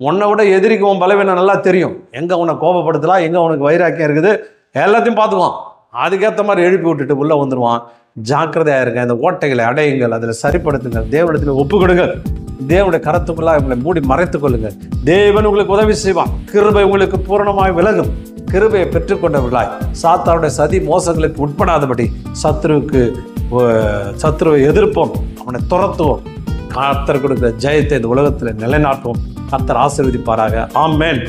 Speaker 1: உன்னை விட எதிரிக்கு உன் பலவீனம் நல்லா தெரியும். எங்கே உன்னை கோபப்படுத்தலாம், எங்கே உனக்கு வைராக்கியம் இருக்குது, எல்லாத்தையும் பார்த்துக்குவான். அதுக்கேற்ற மாதிரி எழுப்பி விட்டுட்டு உள்ளே வந்துடுவான். ஜாக்கிரதையாக இருங்க. இந்த ஓட்டைகளை அடையுங்கள், அதில் சரிப்படுத்துங்கள், தேவனிடத்தில் ஒப்பு கொடுங்க, தேவனுடைய கரத்துக்குள்ளே உங்களை மூடி மறைத்துக் கொள்ளுங்கள். தேவன் உங்களுக்கு உதவி செய்வான். கிருபை உங்களுக்கு பூரணமாய் விலகும். கிருபையை பெற்றுக்கொண்டவர்களாய் சாத்தானுடைய சதி மோசங்களுக்கு உட்படாதபடி சத்ருவை எதிர்ப்போம், அவனை துரத்துவோம். கர்த்தர் கொடுக்கிற ஜெயத்தை இந்த உலகத்தில் நிலைநாட்டுவோம். கர்த்தர் ஆசீர்வதிப்பாராக. ஆமென்.